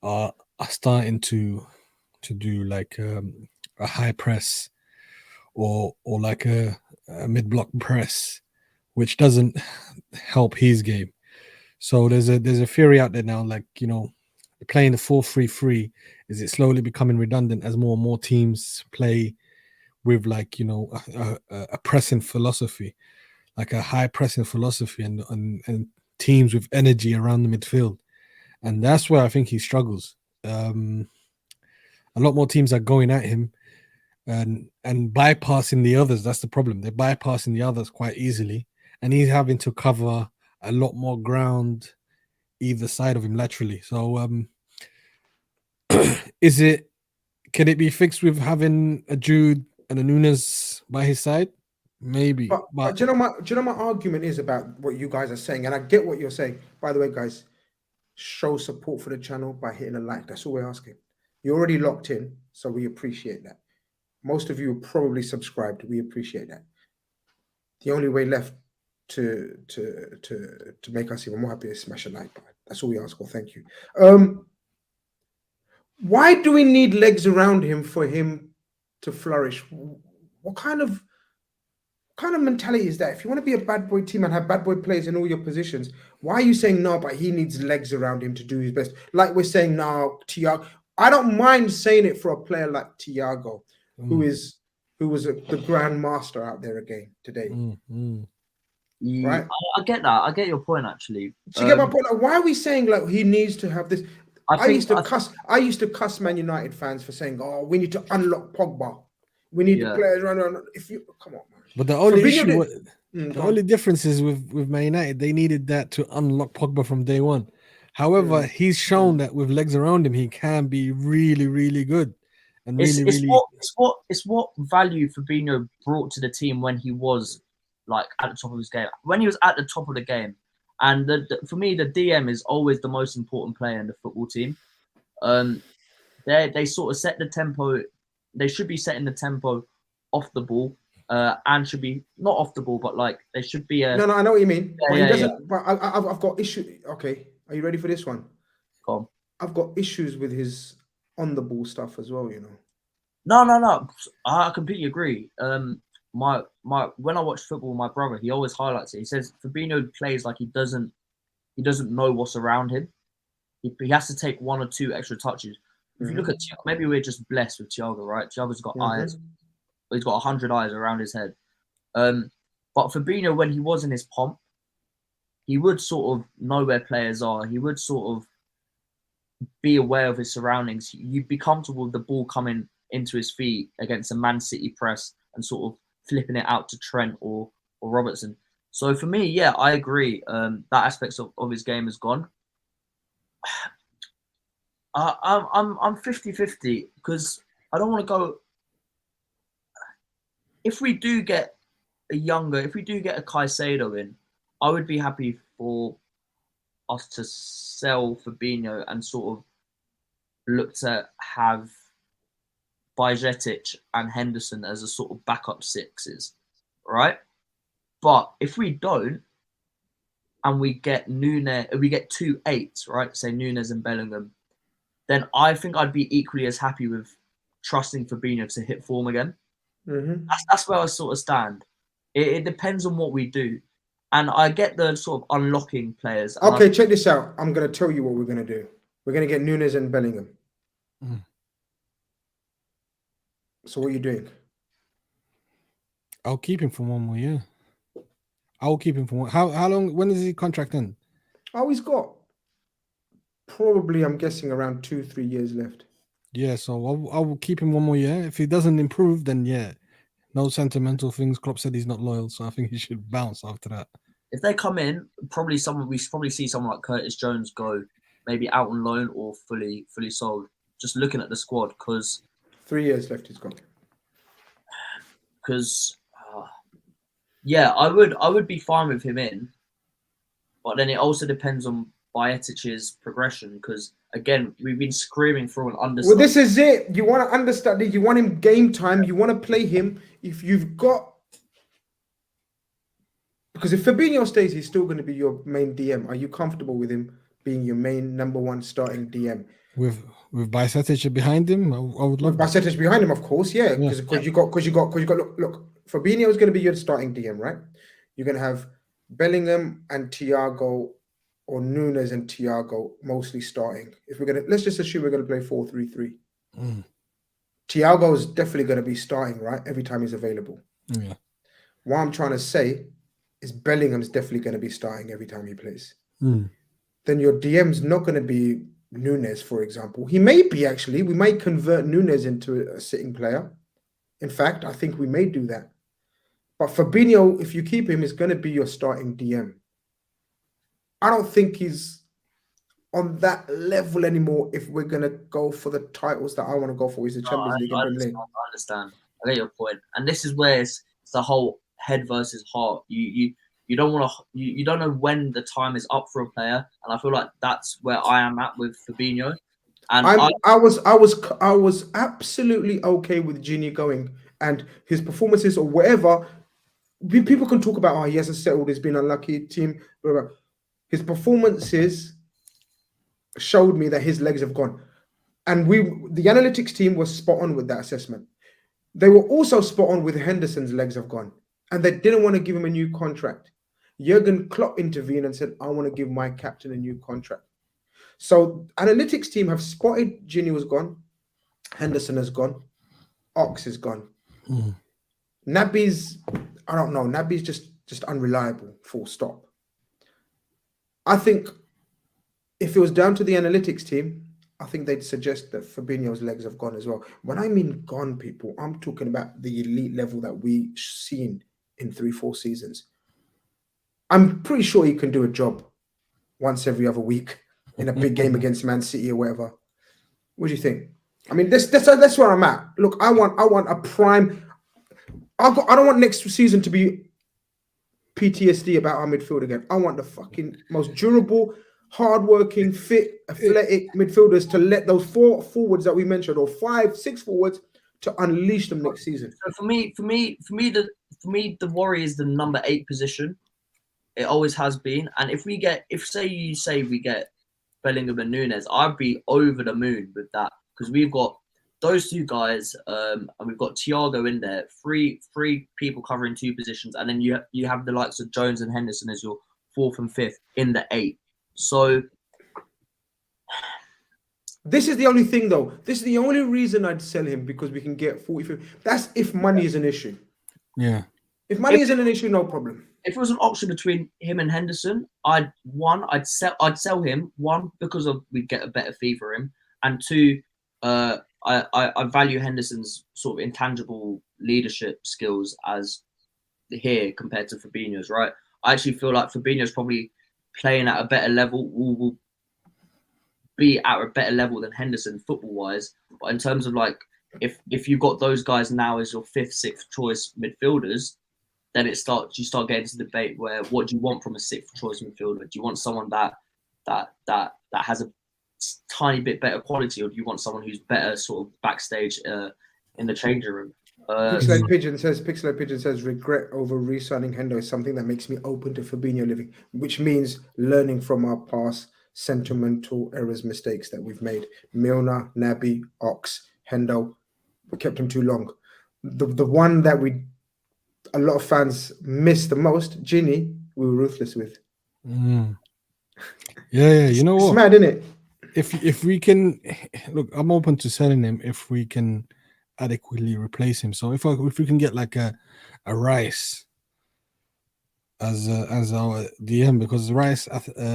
are starting to do like a high press or like a mid-block press, which doesn't help his game. So there's a theory out there now, like, playing the 4-3-3, is it slowly becoming redundant as more and more teams play with, like, a pressing philosophy, like a high pressing philosophy, and teams with energy around the midfield. And that's where I think he struggles. A lot more teams are going at him and bypassing the others. That's the problem. They're bypassing the others quite easily, and he's having to cover a lot more ground either side of him laterally. So can it be fixed with having a Jude and a Nunes by his side? Maybe. But do you know my argument is about what you guys are saying, and I get what you're saying. By the way, guys, show support for the channel by hitting a like. That's all we're asking. You're already locked in, so we appreciate that. Most of you are probably subscribed. We appreciate that. The only way left to make us even more happy is smash a like button. That's all we ask for. Thank you. Why do we need legs around him for him to flourish? What kind of mentality is that? If you want to be a bad boy team and have bad boy players in all your positions, why are you saying no, but he needs legs around him to do his best? Like we're saying now, Thiago. I don't mind saying it for a player like Thiago, who was the grand master out there again today. Right? I get that. I get your point, actually. Do you get my point? Like, why are we saying like he needs to have this? I used to cuss Man United fans for saying, "Oh, we need to unlock Pogba. We need the players around." If you come on, man. But the only difference is with Man United, they needed that to unlock Pogba from day one. However, he's shown that with legs around him, he can be really, really good. And it's what value Fabinho brought to the team when he was like at the top of his game. When he was at the top of the game, and for me, the DM is always the most important player in the football team. They sort of set the tempo. They should be setting the tempo off the ball, and should be not off the ball, but like they should be. No, I know what you mean. But he doesn't. But I've got issue. Okay, are you ready for this one? Go on. I've got issues with his on the ball stuff as well. No. I completely agree. My when I watch football, my brother, he always highlights it. He says Fabinho plays like he doesn't know what's around him. He has to take 1 or 2 extra touches. If you look at Thiago, maybe we're just blessed with Thiago, right? Thiago's got eyes. He's got 100 eyes around his head. But Fabinho, when he was in his pomp, he would sort of know where players are. He would sort of be aware of his surroundings. You'd be comfortable with the ball coming into his feet against a Man City press and sort of flipping it out to Trent or Robertson. So for me, yeah, I agree. That aspect of his game is gone. I'm 50-50 because I don't want to go. If we do get a Caicedo in, I would be happy for us to sell Fabinho and sort of look to have Bajcetic and Henderson as a sort of backup sixes, right? But if we don't, and we get Nunes, we get 2 8s, right? Say Nunes and Bellingham, then I think I'd be equally as happy with trusting Fabinho to hit form again. That's where I sort of stand. It depends on what we do. And I get the sort of unlocking players. Okay, check this out. I'm going to tell you what we're going to do. We're going to get Nunes and Bellingham. So what are you doing? I'll keep him for 1 more year. I'll keep him for one. How long? When is his contract in? Oh, he's got probably, I'm guessing, around 2-3 years left. Yeah, so I will keep him 1 more year. If he doesn't improve, then yeah, no sentimental things. Klopp said he's not loyal, so I think he should bounce after that. If they come in, we probably see someone like Curtis Jones go, maybe out on loan or fully sold. Just looking at the squad, because 3 years left he's got. Because yeah, I would be fine with him in, but then it also depends on Bajcetic's progression. Because again, we've been screaming for an understudy. Well, this is it. You want to understudy. You want him game time. You want to play him. If you've got, because if Fabinho stays, he's still going to be your main DM. Are you comfortable with him being your main number 1 starting DM? With Bajcetic behind him, I would love. With Bajcetic behind him, of course, yeah. Because you got look. Fabinho is going to be your starting DM, right? You're going to have Bellingham and Thiago, or Nunes and Thiago mostly starting. If let's just assume we're going to play 4-3-3. Thiago is definitely going to be starting, right? Every time he's available. Yeah. What I'm trying to say is Bellingham's definitely going to be starting every time he plays. Then your DM's not going to be Nunes, for example. He may be, actually. We might convert Nunes into a sitting player. In fact, I think we may do that. But Fabinho, if you keep him, is going to be your starting DM. I don't think he's on that level anymore if we're going to go for the titles that I want to go for. Is the Champions League and Premier League. I understand. I get your point. And this is where it's the whole head versus heart. You don't want to. You don't know when the time is up for a player, and I feel like that's where I am at with Fabinho. And I was absolutely okay with Gini going and his performances or whatever. People can talk about, oh, he hasn't settled, he's been unlucky, team, blah, blah. His performances showed me that his legs have gone. And the analytics team was spot on with that assessment. They were also spot on with Henderson's legs have gone. And they didn't want to give him a new contract. Jurgen Klopp intervened and said, I want to give my captain a new contract. So analytics team have spotted Gini was gone. Henderson has gone. Ox is gone. Naby's, I don't know. Naby's just unreliable, full stop. I think if it was down to the analytics team, I think they'd suggest that Fabinho's legs have gone as well. When I mean gone, people, I'm talking about the elite level that we've seen in 3-4 seasons. I'm pretty sure he can do a job once every other week in a big game against Man City or whatever. What do you think? I mean, that's where I'm at. Look, I want a prime. I don't want next season to be PTSD about our midfield again. I want the fucking most durable, hardworking, fit, athletic midfielders to let those 4 forwards that we mentioned, or 5, 6 forwards, to unleash them next season. So for me, the worry is the number 8 position. It always has been. And if we get Bellingham and Nunes, I'd be over the moon with that, because we've got those 2 guys, and we've got Thiago in there, three people covering 2 positions, and then you have the likes of Jones and Henderson as your 4th and 5th in the 8. So this is the only thing, though. This is the only reason I'd sell him, because we can get 40. That's if money is an issue. Yeah. If money isn't an issue, no problem. If it was an option between him and Henderson, I'd sell him, 1, because we'd get a better fee for him, and 2, I value Henderson's sort of intangible leadership skills as here compared to Fabinho's, right? I actually feel like Fabinho's probably playing at a better level, will be at a better level than Henderson football wise. But in terms of like, if you've got those guys now as your 5th, 6th choice midfielders, then you start getting to the debate where what do you want from a 6th choice midfielder? Do you want someone that has a tiny bit better quality, or do you want someone who's better sort of backstage in the changing room? Pixelate Pigeon says regret over re-signing Hendo is something that makes me open to Fabinho living, which means learning from our past sentimental errors, mistakes that we've made. Milner, Naby, Ox, Hendo, we kept him too long. The one that a lot of fans missed the most, Ginny, we were ruthless with. Yeah, you know what? It's mad, isn't it? If we can look, I'm open to selling him if we can adequately replace him. So if we can get like a Rice as our DM, because Rice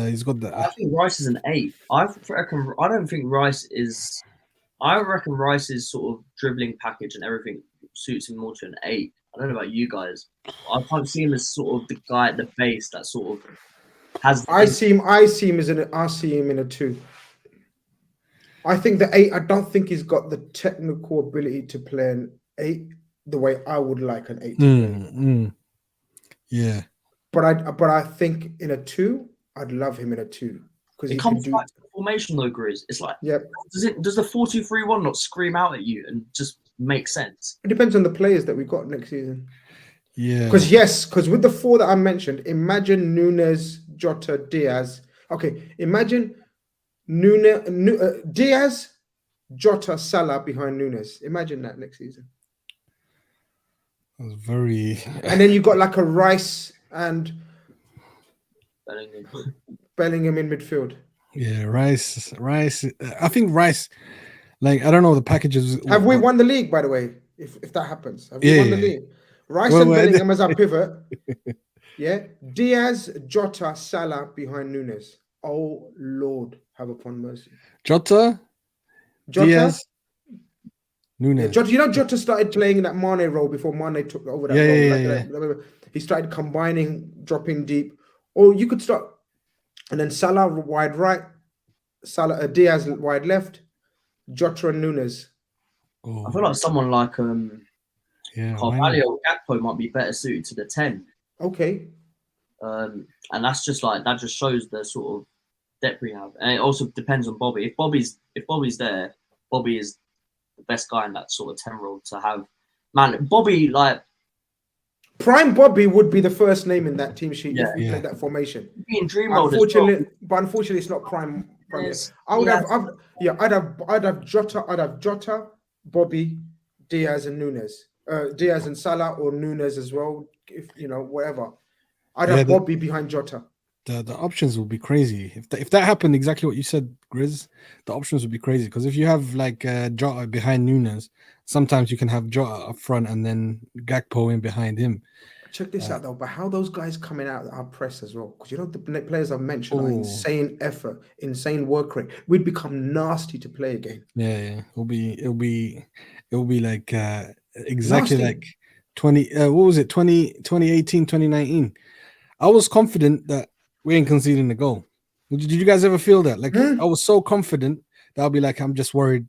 he's got the. I think Rice is an 8. I don't think Rice is. I reckon Rice's sort of dribbling package and everything suits him more to an 8. I don't know about you guys. I can't see him as sort of the guy at the base that sort of has. I see him in a 2. I think the 8. I don't think he's got the technical ability to play an 8 the way I would like an 8. Yeah. But I think in a 2, I'd love him in a 2 because it comes back to the formation though, Grizz. It's like, does the 4-2-3-1 not scream out at you and just make sense? It depends on the players that we got next season. Yeah. Because with the 4 that I mentioned, imagine Núñez, Jota, Diaz. Okay, imagine Diaz, Jota, Salah behind Núñez. Imagine that next season. That's very. And then you got like a Rice and Bellingham in midfield. Yeah, Rice. I think Rice. Like, I don't know the packages. Have we won the league, by the way? If that happens, have we won the league? Rice and Bellingham as our pivot. Yeah, Diaz, Jota, Salah behind Núñez. Oh Lord, have upon mercy. Jota, Diaz, Núñez. Yeah, Jota, Jota started playing in that Mane role before Mane took over that role. He started combining, dropping deep. Or you could start, and then Salah wide right, Diaz wide left, Jota and Núñez. I feel like someone like Carvalho or Gakpo might be better suited to the 10. Okay. And that's just like, that just shows the sort of depth we have. And it also depends on Bobby. If Bobby's there, Bobby is the best guy in that sort of 10 role to have. Man, Bobby, like, Prime Bobby would be the first name in that team sheet if we played that formation. But unfortunately, it's not prime. I'd have Jota, Bobby, Diaz, and Núñez. Diaz and Salah, or Núñez as well. If whatever. I'd have Bobby behind Jota. The options would be crazy if that happened. Exactly what you said, Grizz. The options would be crazy because if you have like Jota behind Núñez, sometimes you can have Jota up front and then Gakpo in behind him. Check this out though, but how those guys coming out our press as well? Because the players I've mentioned are insane effort, insane work rate. We'd become nasty to play again. Yeah. It'll be like exactly nasty. Like 2018, 2019. I was confident that we ain't conceding the goal. Did you guys ever feel that? Like I was so confident that I'll be like, I'm just worried.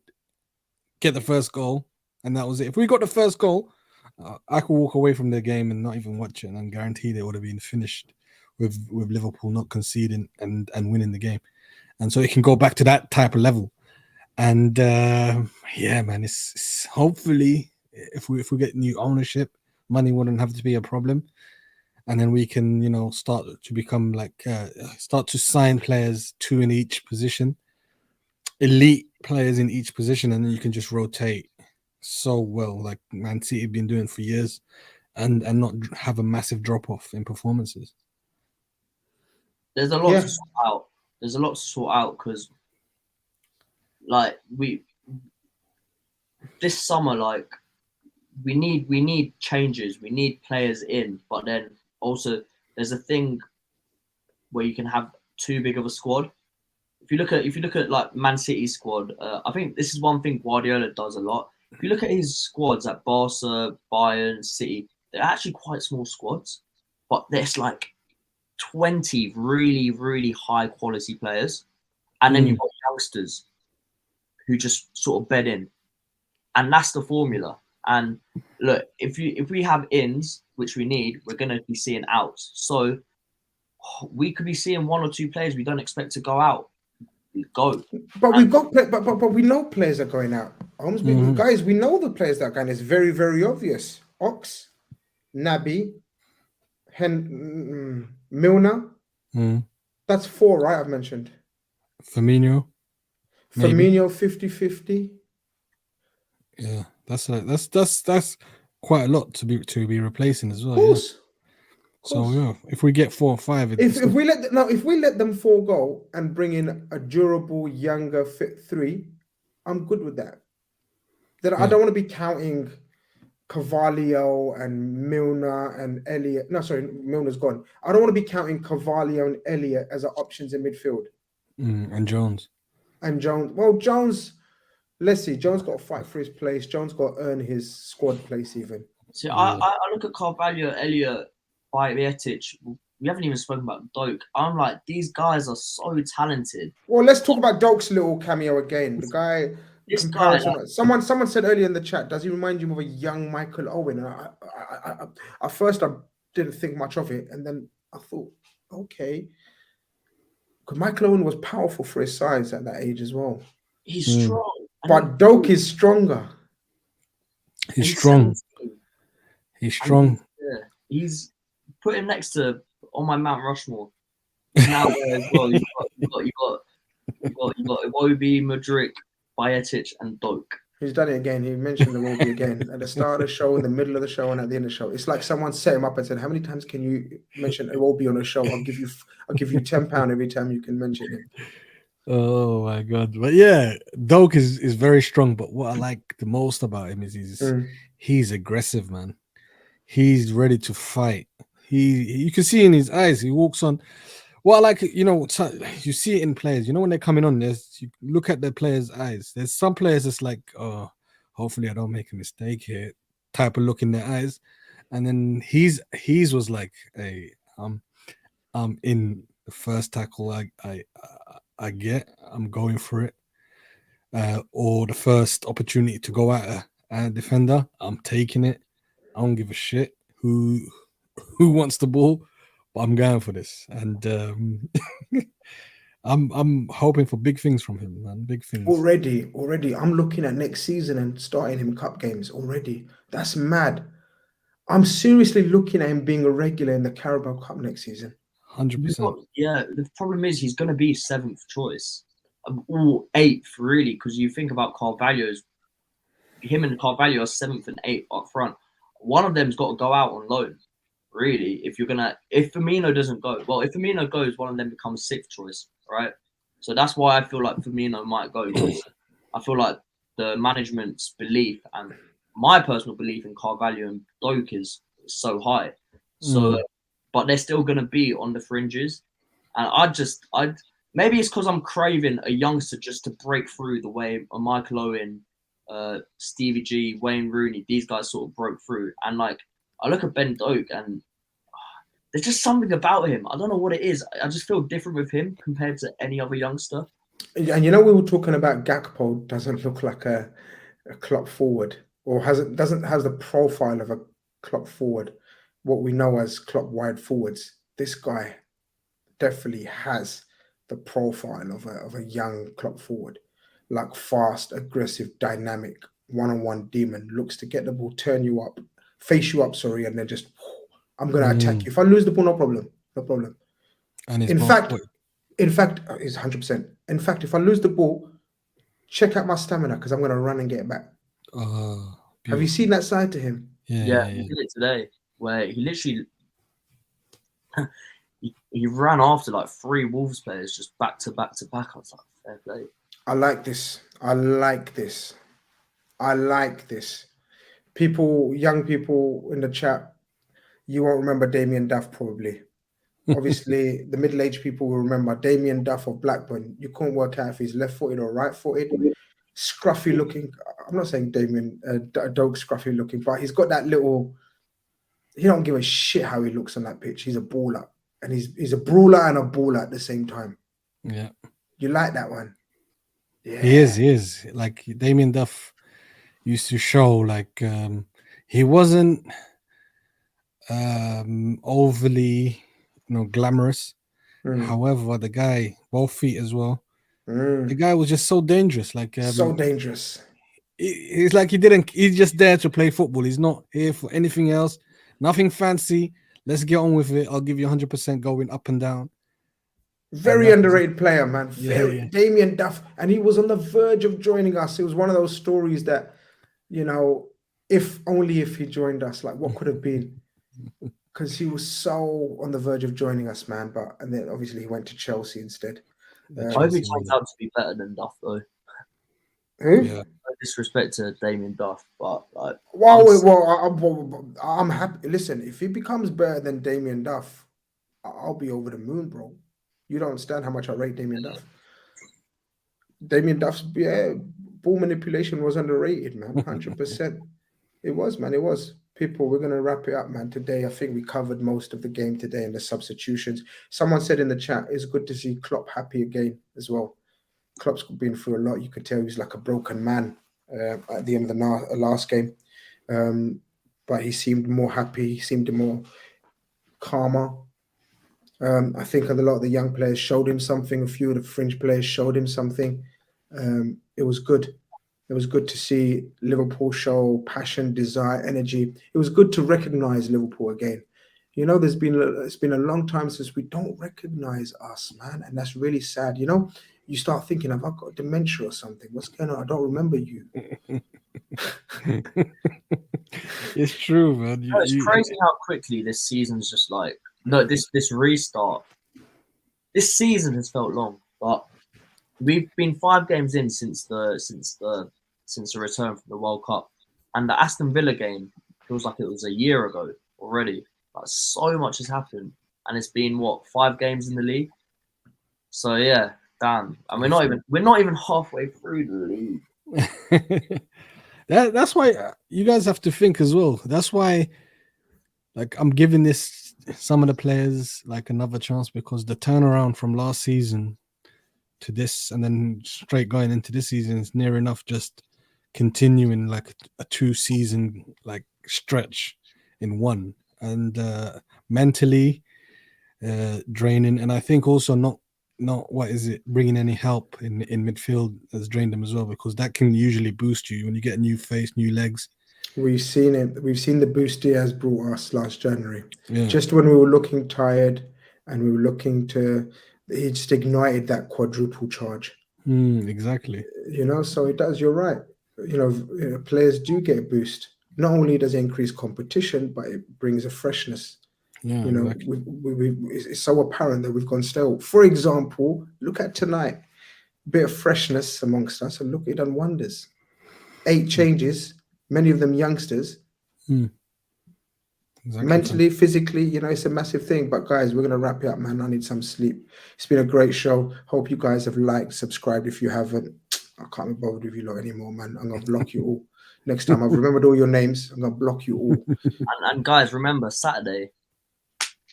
Get the first goal, and that was it. If we got the first goal, I could walk away from the game and not even watch it, and I'm guaranteed it would have been finished with Liverpool not conceding and winning the game. And so it can go back to that type of level. And man, it's hopefully if we get new ownership, money wouldn't have to be a problem. And then we can, start to become like, start to sign players, 2 in each position, elite players in each position, and then you can just rotate so well, like Man City have been doing for years, and not have a massive drop off in performances. There's a lot to sort out. There's a lot to sort out because, like, this summer, like, we need changes. We need players in, but then also there's a thing where you can have too big of a squad. If you look at like Man City's squad, I think this is one thing Guardiola does a lot. If you look at his squads at Barca, Bayern, City, they're actually quite small squads, but there's like 20 really, really high quality players. And then you've got youngsters who just sort of bed in, and that's the formula. And look, if we have ins, which we need, we're going to be seeing outs. So we could be seeing 1 or 2 players we don't expect to go out. Go. But we've got, but we know players are going out. Guys, we know the players that are going. It's very, very obvious. Ox, Naby, Milner. That's 4, right? I've mentioned. Fabinho, 50-50. Yeah, that's quite a lot to be replacing as well. Of course. Yeah. So yeah, if we get 4 or 5, if we let them 4 go and bring in a durable, younger, fit 3, I'm good with that. Then I don't want to be counting Carvalho and Milner and Elliott. No, sorry, Milner's gone. I don't want to be counting Carvalho and Elliott as our options in midfield. And Jones. Well, Jones. Let's see. Jones got to fight for his place. Jones got to earn his squad place even. See, I look at Carvalho, Elliott, Bajcetic. We haven't even spoken about Doak. I'm like, these guys are so talented. Well, let's talk about Doak's little cameo again. The guy. This guy, someone said earlier in the chat, does he remind you of a young Michael Owen? And at first I didn't think much of it, and then I thought, okay, because Michael Owen was powerful for his size at that age as well. He's strong, but Doak is stronger. He's strong. He's strong. He's put him next to on my Mount Rushmore. Now as well, you got Iwobi, Mudryk, Bajcetic, and Doak. He's done it again. He mentioned the Iwobi again at the start of the show, in the middle of the show, and at the end of the show. It's like someone set him up and said, "How many times can you mention Iwobi on a show? I'll give you £10 every time you can mention him." Oh my god! But yeah, Doak is very strong. But what I like the most about him is he's aggressive, man. He's ready to fight. You can see in his eyes. He walks on. What I like, you see it in players. When they're coming on, you look at the players' eyes. There's some players that's like, oh, hopefully I don't make a mistake here, type of look in their eyes. And then his was like, hey, I'm in the first tackle I get, I'm going for it. Or the first opportunity to go at a defender, I'm taking it. I don't give a shit who wants the ball, but I'm going for this. And I'm hoping for big things from him, man. Big things. Already. I'm looking at next season and starting him cup games already. That's mad. I'm seriously looking at him being a regular in the Carabao Cup next season. 100%. Yeah, the problem is he's going to be 7th choice. Or 8th, really, because you think about Carvalho's. Him and Carvalho are 7th and 8th up front. One of them's got to go out on loan, really. If Firmino doesn't go, well, if Firmino goes, one of them becomes 6th choice, right? So that's why I feel like Firmino might go. I feel like the management's belief and my personal belief in Carvalho and Doak is so high. So, but they're still going to be on the fringes. And maybe it's because I'm craving a youngster just to break through the way a Michael Owen, Stevie G, Wayne Rooney, these guys sort of broke through. And like, I look at Ben Doak and there's just something about him. I don't know what it is. I just feel different with him compared to any other youngster. And we were talking about Gakpo doesn't look like a Klopp forward, or doesn't have the profile of a Klopp forward, what we know as Klopp wide forwards. This guy definitely has the profile of a young Klopp forward, like fast, aggressive, dynamic, one-on-one demon, looks to get the ball, face you up, and then just, I'm going to attack you. If I lose the ball, no problem. And in fact, it's 100%. In fact, if I lose the ball, check out my stamina because I'm going to run and get it back. Have you seen that side to him? Yeah. He did it today, where he literally he ran after like 3 Wolves players just back to back to back. I was like, fair play. I like this. Young people in the chat, you won't remember Damien Duff probably. Obviously, the middle-aged people will remember Damien Duff of Blackburn. You can't work out if he's left-footed or right-footed. Scruffy looking. I'm not saying Damien Doak scruffy looking, but he's got that little. He don't give a shit how he looks on that pitch. He's a baller, and he's a brawler and a baller at the same time. Yeah, you like that one. Yeah. He is. Like Damien Duff used to show like he wasn't overly glamorous. However, the guy, both feet as well. The guy was just so dangerous. Like So dangerous. It's like he's just there to play football. He's not here for anything else. Nothing fancy. Let's get on with it. I'll give you 100% going up and down. Very underrated player, man. Yeah. Damien Duff. And he was on the verge of joining us. It was one of those stories that, if he joined us, like what could have been? Because he was so on the verge of joining us, man. And then obviously he went to Chelsea instead. I hope he turns out to be better than Duff, though. Who? Yeah. No disrespect to Damien Duff, but like, I'm happy. Listen, if he becomes better than Damien Duff, I'll be over the moon, bro. You don't understand how much I rate Damien Duff. Damien Duff's ball manipulation was underrated, man. 100%. It was, man. It was. People, we're gonna wrap it up, man. Today, I think we covered most of the game today and the substitutions. Someone said in the chat, it's good to see Klopp happy again as well. Klopp's been through a lot. You could tell he was like a broken man at the end of the last game. But he seemed more happy. He seemed more calmer. I think a lot of the young players showed him something. A few of the fringe players showed him something. It was good. It was good to see Liverpool show passion, desire, energy. It was good to recognize Liverpool again. It's been a long time since we don't recognize us, man. And that's really sad. You start thinking, have I got dementia or something? What's going on? I don't remember you. It's true, man. It's crazy how quickly this season's just like, this restart. This season has felt long, but we've been 5 games in since the return from the World Cup, and the Aston Villa game feels like it was a year ago already. Like, so much has happened, and it's been 5 games in the league. So yeah, damn, and we're not even halfway through the league. That's why you guys have to think as well. That's why, like, I'm giving some of the players like another chance, because the turnaround from last season to this and then straight going into this season is near enough just continuing like a 2-season like stretch in one, and mentally draining. And I think also not bringing any help in midfield has drained them as well, because that can usually boost you when you get a new face, new legs. We've seen it. We've seen the boost Diaz brought us last January. Yeah. Just when we were looking tired and we were looking he just ignited that quadruple charge. Exactly. So it does. You're right. Players do get a boost. Not only does it increase competition, but it brings a freshness. Yeah, exactly. It's so apparent that we've gone stale. For example, look at tonight. A bit of freshness amongst us, and look, it done wonders. 8 changes, many of them youngsters. Exactly. Mentally, physically, it's a massive thing. But guys, we're going to wrap it up, man. I need some sleep. It's been a great show. Hope you guys have liked, subscribed. If you haven't, I can't be bothered with you lot anymore, man. I'm going to block you all. Next time, I've remembered all your names. I'm going to block you all. And guys, remember, Saturday,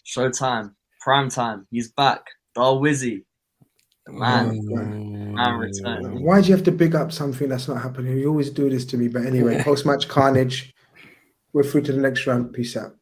showtime, prime time. He's back. Wizzy. The man returned. Why do you have to big up something that's not happening? You always do this to me. But anyway, post-match carnage. We're through to the next round. Peace out.